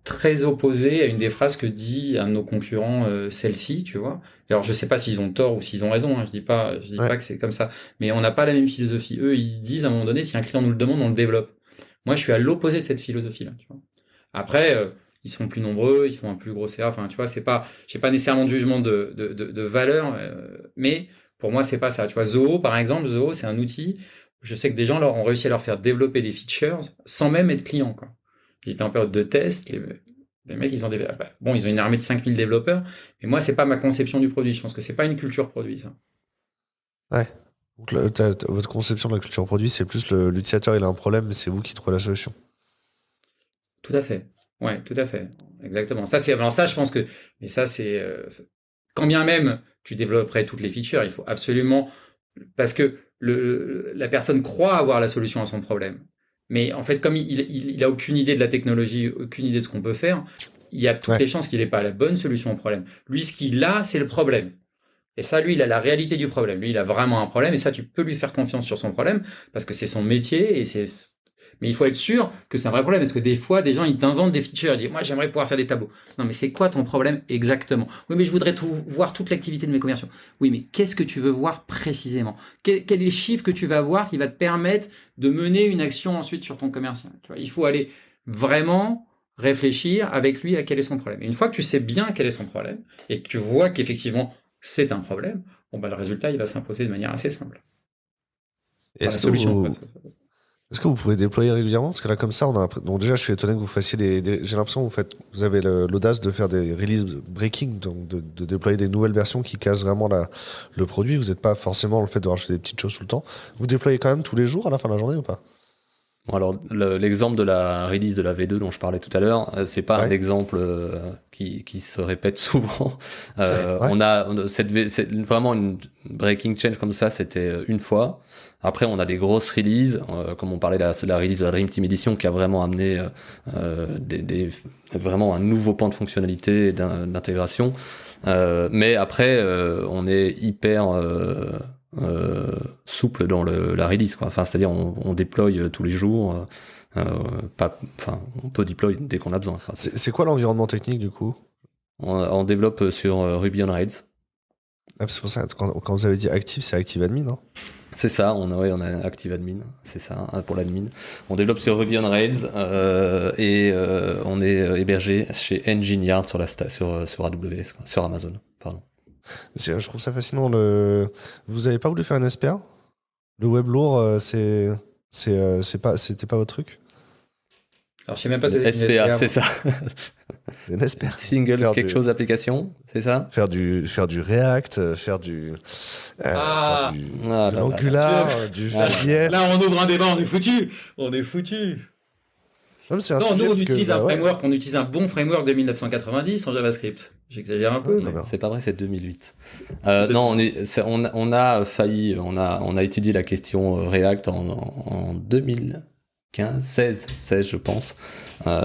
S3: très opposé à une des phrases que dit un de nos concurrents, celle-ci, tu vois. Alors je sais pas s'ils ont tort ou s'ils ont raison, hein, je dis pas que c'est comme ça, mais on n'a pas la même philosophie. Eux, ils disent à un moment donné, si un client nous le demande, on le développe. Moi, je suis à l'opposé de cette philosophie-là, tu vois. Après, ils sont plus nombreux, ils font un plus gros CA, enfin, tu vois, j'ai pas nécessairement de jugement de valeur, mais pour moi, c'est pas ça. Tu vois, Zoho, par exemple, c'est un outil. Je sais que des gens ont réussi à leur faire développer des features sans même être clients, quoi. J'étais en période de test, les mecs, ils ont une armée de 5000 développeurs, mais moi, c'est pas ma conception du produit. Je pense que c'est pas une culture produit, ça.
S1: Ouais. Donc, votre conception de la culture produit, c'est plus l'utilisateur, il a un problème, mais c'est vous qui trouvez la solution.
S3: Tout à fait. Ouais, tout à fait. Exactement. Je pense que, mais ça, c'est, quand bien même tu développerais toutes les features, il faut absolument, parce que la personne croit avoir la solution à son problème. Mais en fait, comme il a aucune idée de la technologie, aucune idée de ce qu'on peut faire, il y a toutes les chances qu'il n'ait pas la bonne solution au problème. Lui, ce qu'il a, c'est le problème. Et ça, lui, il a la réalité du problème. Lui, il a vraiment un problème, et ça, tu peux lui faire confiance sur son problème, parce que c'est son métier, mais il faut être sûr que c'est un vrai problème, parce que des fois, des gens, ils t'inventent des features, ils disent, moi, j'aimerais pouvoir faire des tableaux. Non, mais c'est quoi ton problème exactement? Oui, mais je voudrais voir toute l'activité de mes commerciaux. Oui, mais qu'est-ce que tu veux voir précisément? Quel est le chiffre que tu vas voir qui va te permettre de mener une action ensuite sur ton commercial? Tu vois, il faut aller vraiment réfléchir avec lui à quel est son problème. Et une fois que tu sais bien quel est son problème, et que tu vois qu'effectivement, c'est un problème, le résultat, il va s'imposer de manière assez simple.
S1: Est-ce que vous pouvez déployer régulièrement? Parce que là, comme ça, donc déjà, je suis étonné que vous fassiez j'ai l'impression que vous avez l'audace de faire des release breaking, donc de déployer des nouvelles versions qui cassent vraiment le produit. Vous n'êtes pas forcément le fait de rajouter des petites choses tout le temps. Vous déployez quand même tous les jours à la fin de la journée ou pas?
S2: Bon, alors, l'exemple de la release de la V2 dont je parlais tout à l'heure, c'est pas un exemple qui se répète souvent. On a vraiment une breaking change comme ça, c'était une fois. Après, on a des grosses releases, comme on parlait de la release de la Dream Team Edition, qui a vraiment amené vraiment un nouveau pan de fonctionnalité et d'intégration. Mais après, on est hyper souple dans la release, quoi. Enfin, c'est-à-dire on déploie tous les jours. On peut deploy dès qu'on a besoin. Enfin,
S1: c'est quoi l'environnement technique du coup?
S2: On développe sur Ruby on Rails.
S1: Ah, c'est pour ça, quand vous avez dit Active, c'est Active Admin, non?
S2: C'est ça, on a un Active Admin, c'est ça, pour l'admin. On développe sur Ruby on Rails et on est hébergé chez Engine Yard sur AWS, quoi, sur Amazon, pardon.
S1: Je trouve ça fascinant. Vous avez pas voulu faire un SPA? Le web lourd, c'était pas votre truc?
S3: Alors, je sais même pas si c'est
S2: SPA, c'est ça.
S1: C'est une SPA.
S2: Single quelque chose d'application, c'est ça?
S1: Faire du React, faire de l'Angular, du JS.
S3: Là, on ouvre un débat, on est foutu.
S1: Non,
S3: nous, on utilise un framework, on utilise un bon framework de 1990 en JavaScript. J'exagère un peu.
S2: C'est pas vrai, c'est 2008. Non, on a failli, on a étudié la question React en 2015, 16, je pense.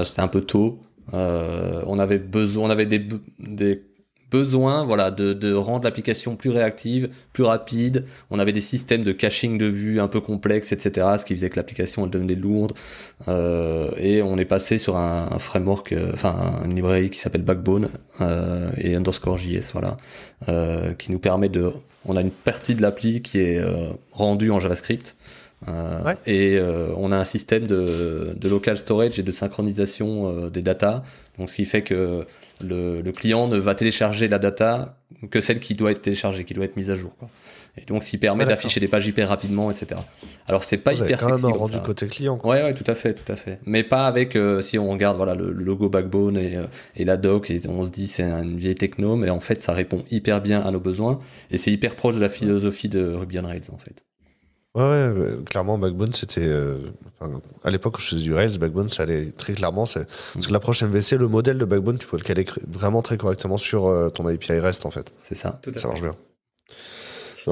S2: C'était un peu tôt. On avait des besoins, voilà, de rendre l'application plus réactive, plus rapide. On avait des systèmes de caching de vue un peu complexes, etc. Ce qui faisait que l'application elle devenait lourde. Et on est passé sur un framework, une librairie qui s'appelle Backbone et _JS, voilà, qui nous permet on a une partie de l'appli qui est rendue en JavaScript. Et on a un système de local storage et de synchronisation des datas, donc ce qui fait que le client ne va télécharger la data que celle qui doit être téléchargée, qui doit être mise à jour, quoi. Et donc ce qui permet d'afficher des pages hyper rapidement, etc. Alors c'est pas hyper sexy.
S1: Quand même un rendu côté client, quoi.
S2: Ouais, tout à fait. Mais pas avec, si on regarde voilà le logo Backbone et la doc, et on se dit c'est une vieille techno, mais en fait ça répond hyper bien à nos besoins et c'est hyper proche de la philosophie de Ruby on Rails, en fait.
S1: Ouais, clairement, Backbone, c'était... à l'époque où je faisais du Rails, Backbone, ça allait très clairement. Parce que l'approche MVC, le modèle de Backbone, tu peux le caler vraiment très correctement sur ton API REST, en fait.
S2: C'est ça.
S1: Ça marche bien.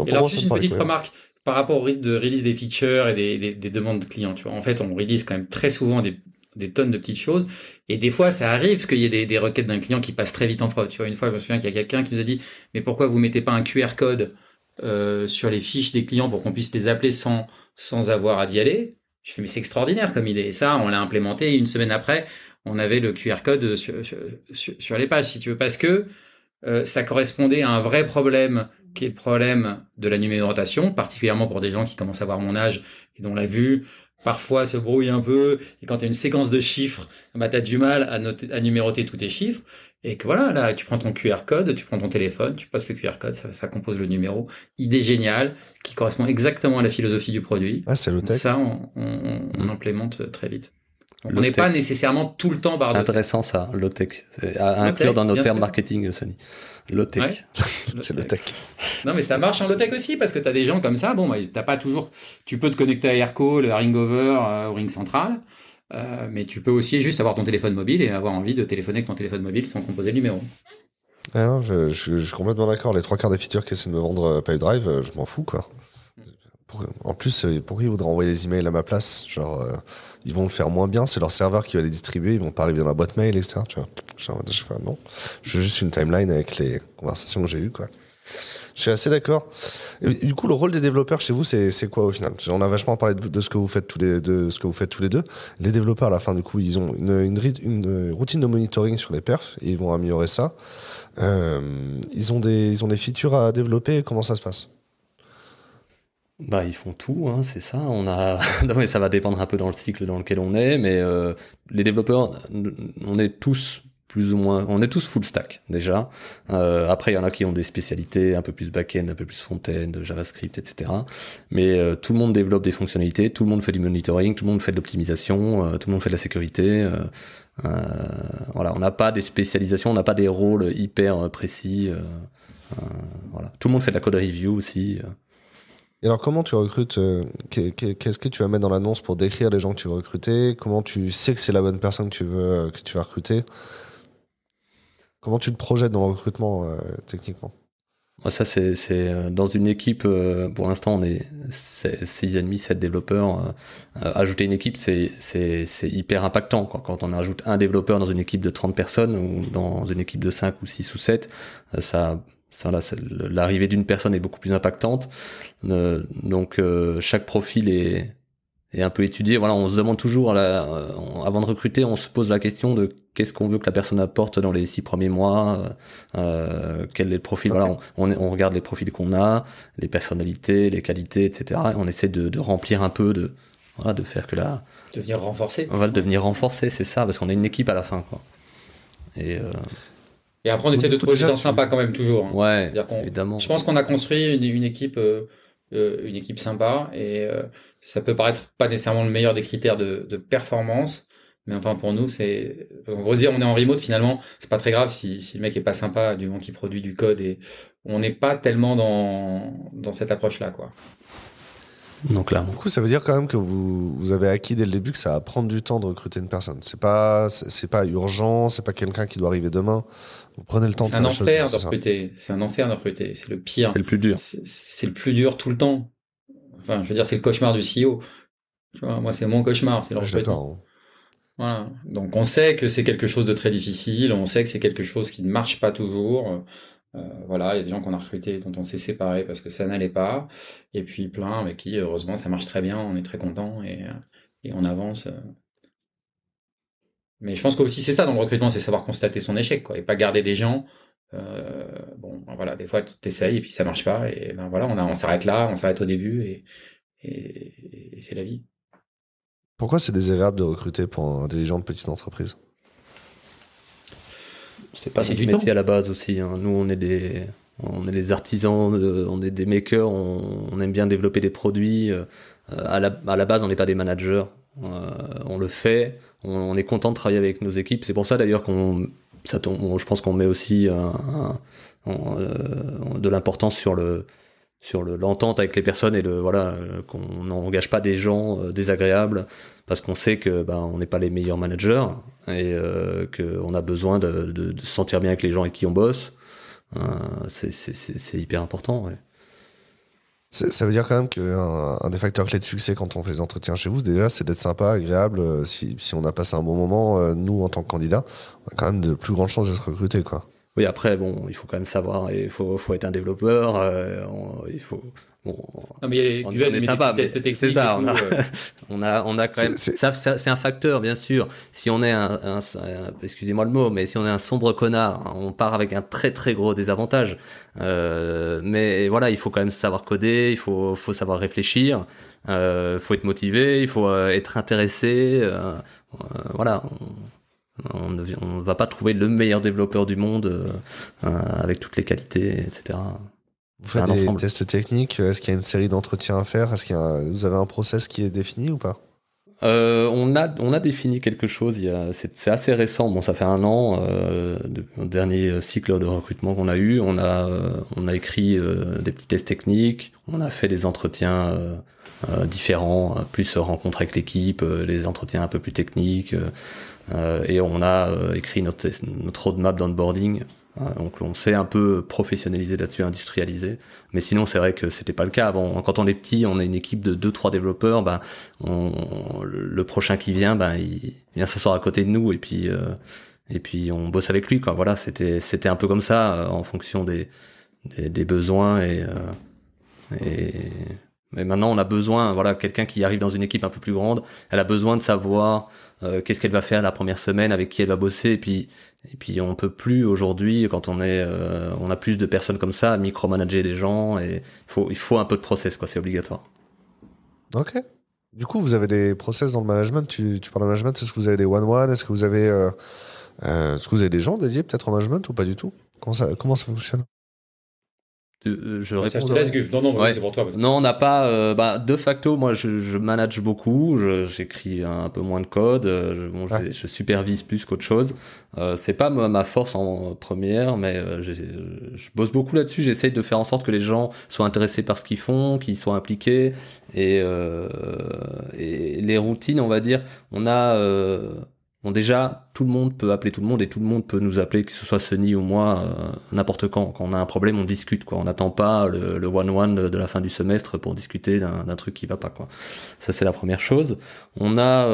S3: Et alors, juste une petite remarque par rapport au rythme de release des features et des demandes de clients. Tu vois, en fait, on release quand même très souvent des tonnes de petites choses. Et des fois, ça arrive qu'il y ait des requêtes d'un client qui passent très vite en prod. Tu vois, une fois, je me souviens qu'il y a quelqu'un qui nous a dit « Mais pourquoi vous mettez pas un QR code sur les fiches des clients pour qu'on puisse les appeler sans avoir à d'y aller ?» Je fais « Mais c'est extraordinaire comme idée. » Et ça, on l'a implémenté. Et une semaine après, on avait le QR code sur les pages, si tu veux, parce que ça correspondait à un vrai problème qui est le problème de la numérotation, particulièrement pour des gens qui commencent à avoir mon âge et dont la vue parfois se brouille un peu, et quand tu as une séquence de chiffres, bah, tu as du mal à numéroter tous tes chiffres, et que voilà, là, tu prends ton QR code, tu prends ton téléphone, tu passes le QR code, ça compose le numéro. Idée géniale, qui correspond exactement à la philosophie du produit.
S1: Ah, c'est low-tech.
S3: Ça, on implémente très vite. Donc, on n'est pas nécessairement tout le temps barre de
S2: C'est intéressant ça, low-tech. À inclure dans nos termes marketing, Sony. Low-tech.
S3: Ouais.
S1: C'est low-tech.
S3: Non, mais ça marche en low-tech aussi, parce que tu as des gens comme ça, bon, bah, t'as pas toujours... Tu peux te connecter à Aircall, à Ringover, au Ring Central, mais tu peux aussi juste avoir ton téléphone mobile et avoir envie de téléphoner avec ton téléphone mobile sans composer le numéro.
S1: Ah non, je suis complètement d'accord. Les 3/4 des features qu'essaient de me vendre PipeDrive, je m'en fous, quoi. En plus, pourquoi ils voudraient envoyer les emails à ma place? Genre, ils vont le faire moins bien, c'est leur serveur qui va les distribuer, ils vont pas arriver dans la boîte mail, etc. Tu vois. Genre, non. Je veux juste une timeline avec les conversations que j'ai eues, quoi. Je suis assez d'accord. Et du coup, le rôle des développeurs chez vous, c'est quoi au final? On a vachement parlé de ce que vous faites tous les deux. Les développeurs, à la fin, du coup, ils ont une routine de monitoring sur les perfs et ils vont améliorer ça. Ils ont des features à développer. Comment ça se passe?
S2: Bah, ils font tout, hein, c'est ça. Non, mais ça va dépendre un peu dans le cycle dans lequel on est, mais les développeurs, on est tous plus ou moins, on est tous full stack déjà. Après, il y en a qui ont des spécialités un peu plus back-end, un peu plus front-end, JavaScript, etc. Mais tout le monde développe des fonctionnalités, tout le monde fait du monitoring, tout le monde fait de l'optimisation, tout le monde fait de la sécurité. Voilà, on n'a pas des spécialisations, on n'a pas des rôles hyper précis. Voilà, tout le monde fait de la code review aussi.
S1: Et alors, comment tu recrutes? Qu'est-ce que tu vas mettre dans l'annonce pour décrire les gens que tu veux recruter? Comment tu sais que c'est la bonne personne que tu vas recruter? Comment tu te projettes dans le recrutement techniquement?
S2: Ça, c'est dans une équipe, pour l'instant, on est 6,5, 7 développeurs. Ajouter une équipe, c'est hyper impactant, quoi. Quand on ajoute un développeur dans une équipe de 30 personnes ou dans une équipe de 5 ou 6 ou 7, l'arrivée d'une personne est beaucoup plus impactante. Donc chaque profil est un peu étudié. Voilà, on se demande toujours, avant de recruter, on se pose la question de qu'est-ce qu'on veut que la personne apporte dans les 6 premiers mois, quel est le profil. Voilà, on regarde les profils qu'on a, les personnalités, les qualités, etc. Et on essaie de remplir un peu, de faire que la...
S3: Devenir renforcé.
S2: On va devenir renforcé, c'est ça, parce qu'on a une équipe à la fin, quoi.
S3: Et après, on essaie de trouver des gens sympas quand même, toujours. Hein.
S2: Ouais, évidemment.
S3: Je pense qu'on a construit une équipe sympa, et ça peut paraître pas nécessairement le meilleur des critères de performance, mais enfin, pour nous, c'est... En gros, dire on est en remote, finalement, c'est pas très grave si le mec est pas sympa, du moment qu'il produit du code, et on n'est pas tellement dans cette approche-là, quoi.
S2: Donc là,
S1: du coup, ça veut dire quand même que vous avez acquis dès le début que ça va prendre du temps de recruter une personne. C'est pas urgent, c'est pas quelqu'un qui doit arriver demain. Vous prenez le temps.
S3: C'est un enfer de recruter. C'est un enfer de recruter. C'est le pire.
S2: C'est le plus dur.
S3: C'est le plus dur tout le temps. Enfin, je veux dire, c'est le cauchemar du CEO. Tu vois, moi, c'est mon cauchemar, c'est le recrutement. Voilà. Donc, on sait que c'est quelque chose de très difficile. On sait que c'est quelque chose qui ne marche pas toujours. Voilà, il y a des gens qu'on a recrutés dont on s'est séparés parce que ça n'allait pas, et puis plein avec qui, heureusement, ça marche très bien, on est très contents, et on avance. Mais je pense qu'aussi c'est ça dans le recrutement, c'est savoir constater son échec, quoi, et pas garder des gens. Bon, voilà, des fois tu t'essayes et puis ça marche pas, et ben voilà, on s'arrête là, on s'arrête au début, et c'est la vie.
S1: Pourquoi c'est désagréable de recruter pour un dirigeant de petite entreprise?
S2: C'est pas notre métier à la base aussi. Hein. Nous, on est des artisans, on est des makers, on aime bien développer des produits. À la base, on n'est pas des managers. On le fait. On est content de travailler avec nos équipes. C'est pour ça d'ailleurs je pense qu'on met aussi de l'importance sur l'entente avec les personnes, et qu'on n'engage pas des gens désagréables, parce qu'on sait que on n'est pas les meilleurs managers, et qu'on a besoin de se sentir bien avec les gens avec qui on bosse. C'est hyper important. Ouais.
S1: Ça veut dire quand même qu'un des facteurs clés de succès quand on fait des entretiens chez vous, déjà, c'est d'être sympa, agréable. Si on a passé un bon moment, nous, en tant que candidats, on a quand même de plus grandes chances d'être recrutés, quoi.
S2: Oui, après, bon, il faut quand même savoir, il faut être un développeur, il faut... Bon,
S3: non, mais on est sympa, mais
S2: c'est ça, on a quand même... Ça, c'est un facteur, bien sûr. Si on est excusez-moi le mot, mais si on est un sombre connard, on part avec un très très gros désavantage. Mais voilà, il faut quand même savoir coder, il faut savoir réfléchir, faut être motivé, il faut être intéressé. Voilà, on ne va pas trouver le meilleur développeur du monde avec toutes les qualités, etc.
S1: Vous faites des tests techniques? Est-ce qu'il y a une série d'entretiens à faire? Vous avez un process qui est défini ou pas?
S2: On a défini quelque chose, c'est assez récent, bon, ça fait 1 an, le dernier cycle de recrutement qu'on a eu. On a écrit des petits tests techniques, on a fait des entretiens différents, plus rencontres avec l'équipe, les entretiens un peu plus techniques, et on a écrit notre roadmap d'onboarding. Donc on s'est un peu professionnalisé là-dessus, industrialisé, mais sinon c'est vrai que c'était pas le cas avant. Quand on est petit, on a une équipe de 2-3 développeurs, le prochain qui vient, il vient s'asseoir à côté de nous, et puis on bosse avec lui, quoi. Voilà, c'était un peu comme ça, en fonction des besoins, mais maintenant on a besoin, voilà, quelqu'un qui arrive dans une équipe un peu plus grande, elle a besoin de savoir qu'est-ce qu'elle va faire la première semaine, avec qui elle va bosser, et puis on peut plus aujourd'hui, quand on a plus de personnes comme ça, micromanager les gens, et il faut un peu de process, quoi, c'est obligatoire.
S1: Ok. Du coup, vous avez des process dans le management. Tu parles de management, est-ce que vous avez des one-one? Est-ce que vous avez des gens dédiés peut-être au management ou pas du tout? Comment ça fonctionne?
S2: Je réponds.
S3: Je te laisse, Guf. Non, ouais. C'est pour toi.
S2: Non, on n'a pas. De facto, moi, je manage beaucoup. J'écris un peu moins de code. Je supervise plus qu'autre chose. C'est pas ma force en première, mais je bosse beaucoup là-dessus. J'essaye de faire en sorte que les gens soient intéressés par ce qu'ils font, qu'ils soient impliqués. Et les routines, on va dire, déjà, tout le monde peut appeler tout le monde et tout le monde peut nous appeler, que ce soit Sunny ou moi, n'importe quand. Quand on a un problème, on discute, quoi. On n'attend pas le one-one de la fin du semestre pour discuter d'un truc qui va pas, quoi. Ça, c'est la première chose. On a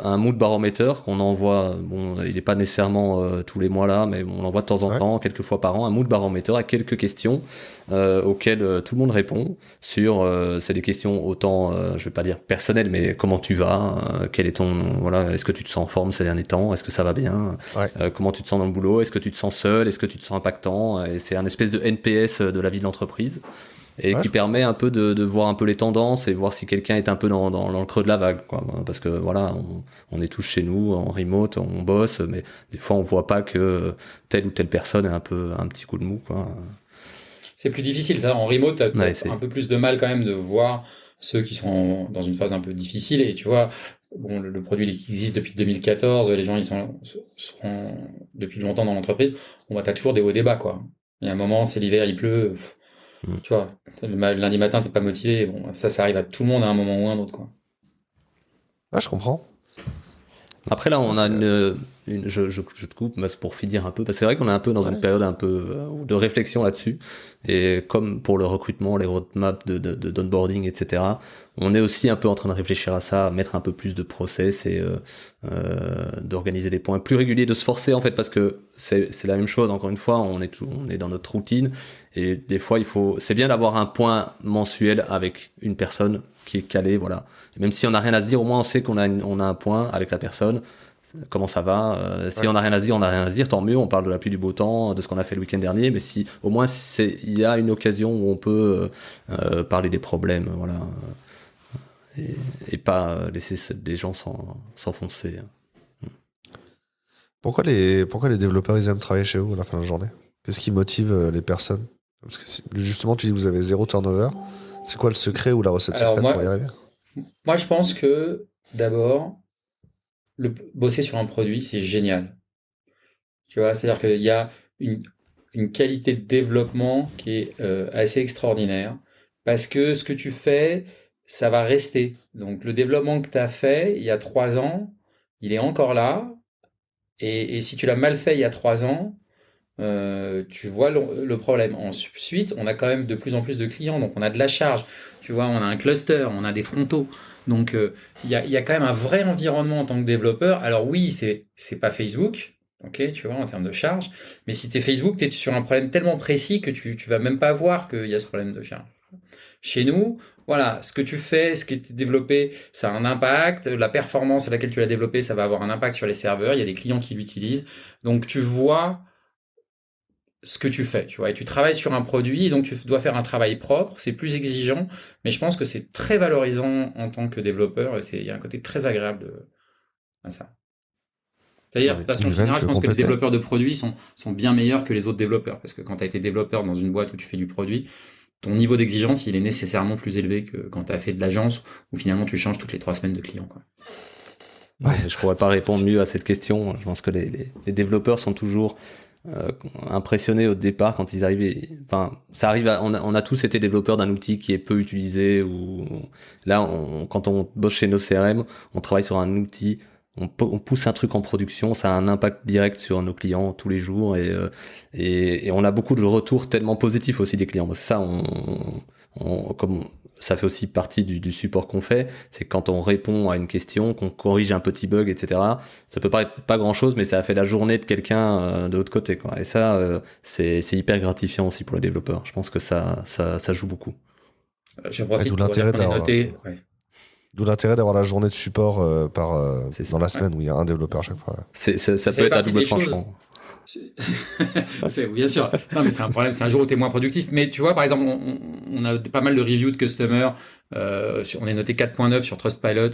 S2: un mood baromètre qu'on envoie, bon, il est pas nécessairement tous les mois là, mais on l'envoie de temps en temps, quelques fois par an, un mood baromètre avec quelques questions auxquelles tout le monde répond sur, c'est des questions autant, je vais pas dire personnelles, mais comment tu vas, quel est ton, voilà, est-ce que tu te sens en forme ces derniers temps, est-ce que ça va bien, comment tu te sens dans le boulot, est-ce que tu te sens seul, est-ce que tu te sens impactant, et c'est un espèce de NPS de la vie de l'entreprise. Et qui permet un peu de voir un peu les tendances et voir si quelqu'un est un peu dans le creux de la vague, quoi. Parce que voilà, on est tous chez nous, en remote, on bosse, mais des fois on voit pas que telle ou telle personne a un petit coup de mou, quoi.
S3: C'est plus difficile, ça. En remote, t'as un peu plus de mal quand même de voir ceux qui sont dans une phase un peu difficile. Et tu vois, bon, le produit il existe depuis 2014, les gens ils sont depuis longtemps dans l'entreprise. On va t'as toujours des hauts et des bas, quoi. Il y a un moment, c'est l'hiver, il pleut. Tu vois, le lundi matin, t'es pas motivé. Bon, ça arrive à tout le monde à un moment ou un autre, quoi.
S1: Ah, je comprends.
S2: Après, là, on a je te coupe pour finir un peu, parce que c'est vrai qu'on est un peu dans une période un peu de réflexion là-dessus. Et comme pour le recrutement, les roadmaps d'onboarding, etc., on est aussi un peu en train de réfléchir à ça, à mettre un peu plus de process et d'organiser des points plus réguliers, de se forcer, en fait, parce que c'est la même chose. Encore une fois, on est dans notre routine. Et des fois, c'est bien d'avoir un point mensuel avec une personne qui est calée, voilà. Et même si on n'a rien à se dire, au moins on sait qu'on a un point avec la personne. Comment ça va, si on n'a rien à se dire, on n'a rien à se dire, tant mieux, on parle de la pluie, du beau temps, de ce qu'on a fait le week-end dernier, mais si au moins il y a une occasion où on peut parler des problèmes, voilà, et pas laisser des gens s'enfoncer.
S1: Pourquoi les développeurs ils aiment travailler chez vous à la fin de la journée? Qu'est-ce qui motive les personnes? Parce que justement, tu dis que vous avez 0 turnover. C'est quoi le secret ou la recette secrète pour y arriver?
S3: Moi, je pense que d'abord, bosser sur un produit, c'est génial. Tu vois, c'est-à-dire qu'il y a une qualité de développement qui est assez extraordinaire parce que ce que tu fais, ça va rester. Donc, le développement que tu as fait il y a 3 ans, il est encore là. Et si tu l'as mal fait il y a 3 ans, tu vois le problème. Ensuite, on a quand même de plus en plus de clients, donc on a de la charge. Tu vois, on a un cluster, on a des frontaux. Donc, il y a quand même un vrai environnement en tant que développeur. Alors oui, c'est pas Facebook, ok, tu vois, en termes de charge. Mais si tu es Facebook, tu es sur un problème tellement précis que tu vas même pas voir qu'il y a ce problème de charge. Chez nous, voilà, ce que tu fais, ce qui est développé, ça a un impact. La performance à laquelle tu l'as développé, ça va avoir un impact sur les serveurs. Il y a des clients qui l'utilisent. Donc, tu vois ce que tu fais, tu vois, et tu travailles sur un produit, donc tu dois faire un travail propre, c'est plus exigeant, mais je pense que c'est très valorisant en tant que développeur, et il y a un côté très agréable à ça. C'est-à-dire, de façon générale, je pense que les développeurs de produits sont bien meilleurs que les autres développeurs, parce que quand tu as été développeur dans une boîte où tu fais du produit, ton niveau d'exigence, il est nécessairement plus élevé que quand tu as fait de l'agence, où finalement tu changes toutes les 3 semaines de client, quoi.
S2: Je pourrais pas répondre mieux à cette question. Je pense que les développeurs sont toujours impressionnés au départ quand ils arrivent. Enfin, ça arrive. On a tous été développeurs d'un outil qui est peu utilisé. Ou là, quand on bosse chez nos CRM, on travaille sur un outil. On pousse un truc en production, ça a un impact direct sur nos clients tous les jours et on a beaucoup de retours tellement positifs aussi des clients. Ça, comme ça fait aussi partie du support qu'on fait, c'est quand on répond à une question, qu'on corrige un petit bug, etc. Ça peut paraître pas grand chose, mais ça a fait la journée de quelqu'un de l'autre côté, quoi. Et ça, c'est hyper gratifiant aussi pour les développeurs. Je pense que ça joue beaucoup.
S3: Je profite pour dire qu'on est noté.
S1: D'où l'intérêt d'avoir la journée de support dans la semaine où il y a un développeur à chaque fois.
S2: Ça peut être à double tranchant.
S3: Bien sûr. Non, mais c'est un problème. C'est un jour où tu es moins productif. Mais tu vois, par exemple, on a pas mal de reviews de customers. On est noté 4.9 sur Trustpilot.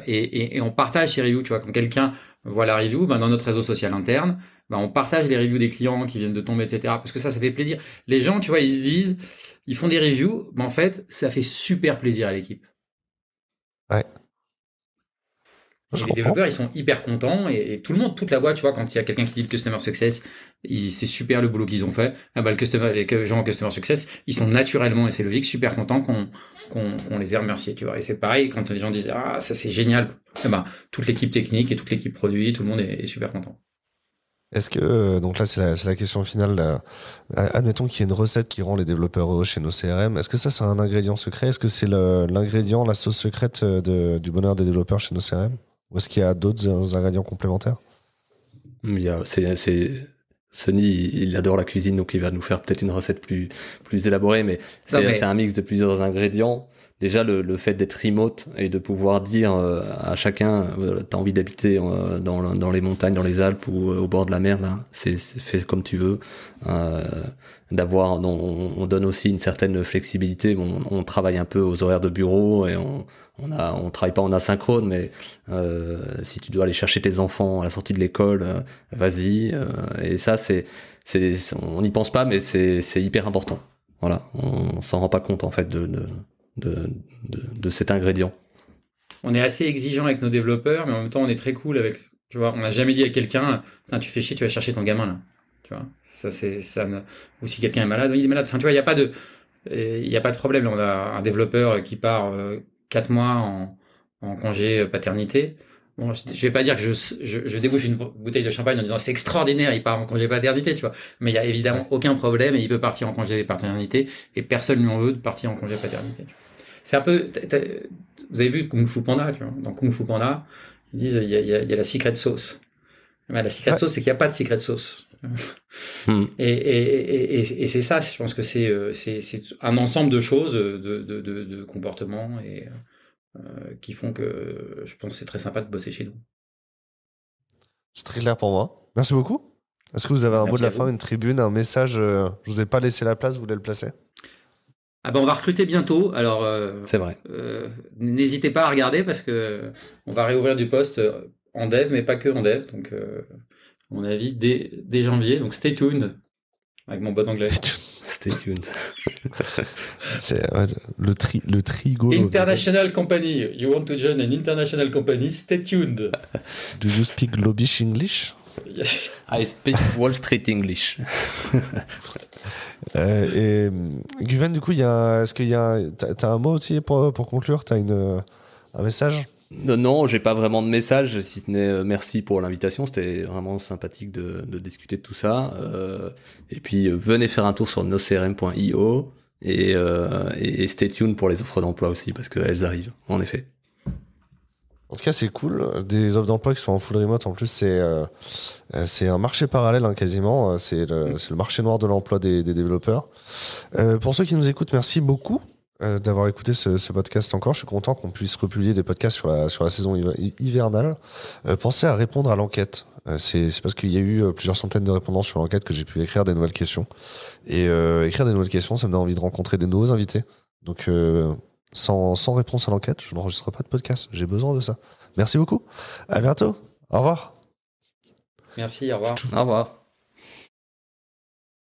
S3: Et on partage ces reviews. Tu vois, quand quelqu'un voit la review, dans notre réseau social interne, on partage les reviews des clients qui viennent de tomber, etc. Parce que ça fait plaisir. Les gens, tu vois, ils se disent, ils font des reviews. En fait, ça fait super plaisir à l'équipe.
S1: Ouais.
S3: Et les développeurs, ils sont hyper contents et tout le monde, toute la boîte, tu vois, quand il y a quelqu'un qui dit le Customer Success, c'est super le boulot qu'ils ont fait. Ah bah, les gens en Customer Success, ils sont naturellement, et c'est logique, super contents qu'on les ait remerciés, tu vois. Et c'est pareil quand les gens disent, ah, ça c'est génial. Ah bah, toute l'équipe technique et toute l'équipe produit, tout le monde est super content.
S1: Est-ce que, donc là c'est la question finale, là. Admettons qu'il y ait une recette qui rend les développeurs heureux chez nos CRM, est-ce que ça c'est un ingrédient secret? Est-ce que c'est l'ingrédient, la sauce secrète du bonheur des développeurs chez nos CRM? Ou est-ce qu'il y a d'autres ingrédients complémentaires?
S2: Sony, il adore la cuisine, donc il va nous faire peut-être une recette plus élaborée, mais c'est un mix de plusieurs ingrédients. Déjà, le fait d'être remote et de pouvoir dire à chacun, t'as envie d'habiter dans les montagnes, dans les Alpes ou au bord de la mer, ben, c'est fait comme tu veux. On donne aussi une certaine flexibilité. Bon, on travaille un peu aux horaires de bureau et on travaille pas en asynchrone, mais si tu dois aller chercher tes enfants à la sortie de l'école, vas-y. Et ça, on n'y pense pas, mais c'est hyper important. Voilà, on s'en rend pas compte en fait de cet ingrédient.
S3: On est assez exigeant avec nos développeurs, mais en même temps, on est très cool avec. Tu vois, on n'a jamais dit à quelqu'un, tu fais chier, tu vas chercher ton gamin là. Tu vois, ou si quelqu'un est malade, il est malade. Enfin, tu vois, il n'y a pas de problème. On a un développeur qui part 4 mois en congé paternité. Bon, je vais pas dire que je débouche une bouteille de champagne en disant c'est extraordinaire, il part en congé paternité, tu vois. Mais il y a évidemment aucun problème et il peut partir en congé paternité et personne lui en veut de partir en congé paternité. C'est un peu, vous avez vu Kung Fu Panda, tu vois. Dans Kung Fu Panda, ils disent il y a la secret sauce. Mais la secret sauce, c'est qu'il n'y a pas de secret sauce. Et c'est ça, je pense que c'est un ensemble de choses, de comportements et qui font que je pense que c'est très sympa de bosser chez nous.
S1: C'est très clair pour moi. Merci beaucoup. Est-ce que vous avez un mot de la fin, une tribune, un message? Je vous ai pas laissé la place, vous voulez le placer?
S3: Ah ben on va recruter bientôt, alors
S2: c'est vrai.
S3: N'hésitez pas à regarder parce que on va réouvrir du poste en dev, mais pas que en dev, donc à mon avis dès janvier, donc stay tuned avec mon bon anglais.
S2: Stay tuned.
S1: C'est le trigo.
S3: International company. You want to join an international company? Stay tuned.
S1: Do you speak Globish English?
S3: Yes.
S2: I speak Wall Street English.
S1: Et Guven, du coup, t'as un mot aussi pour conclure? T'as un message?
S2: Non, j'ai pas vraiment de message, si ce n'est merci pour l'invitation. C'était vraiment sympathique de discuter de tout ça. Et puis venez faire un tour sur nocrm.io et stay tuned pour les offres d'emploi aussi parce qu'elles arrivent, en effet.
S1: En tout cas, c'est cool. Des offres d'emploi qui sont en full remote, en plus, c'est un marché parallèle, hein, quasiment. C'est le marché noir de l'emploi des développeurs. Pour ceux qui nous écoutent, merci beaucoup d'avoir écouté ce podcast encore. Je suis content qu'on puisse republier des podcasts sur la saison hivernale. Pensez à répondre à l'enquête. C'est parce qu'il y a eu plusieurs centaines de répondants sur l'enquête que j'ai pu écrire des nouvelles questions. Et écrire des nouvelles questions, ça me donne envie de rencontrer des nouveaux invités. Donc, sans réponse à l'enquête, je n'enregistre pas de podcast. J'ai besoin de ça. Merci beaucoup. À bientôt. Au revoir.
S3: Merci, au revoir.
S2: Au revoir.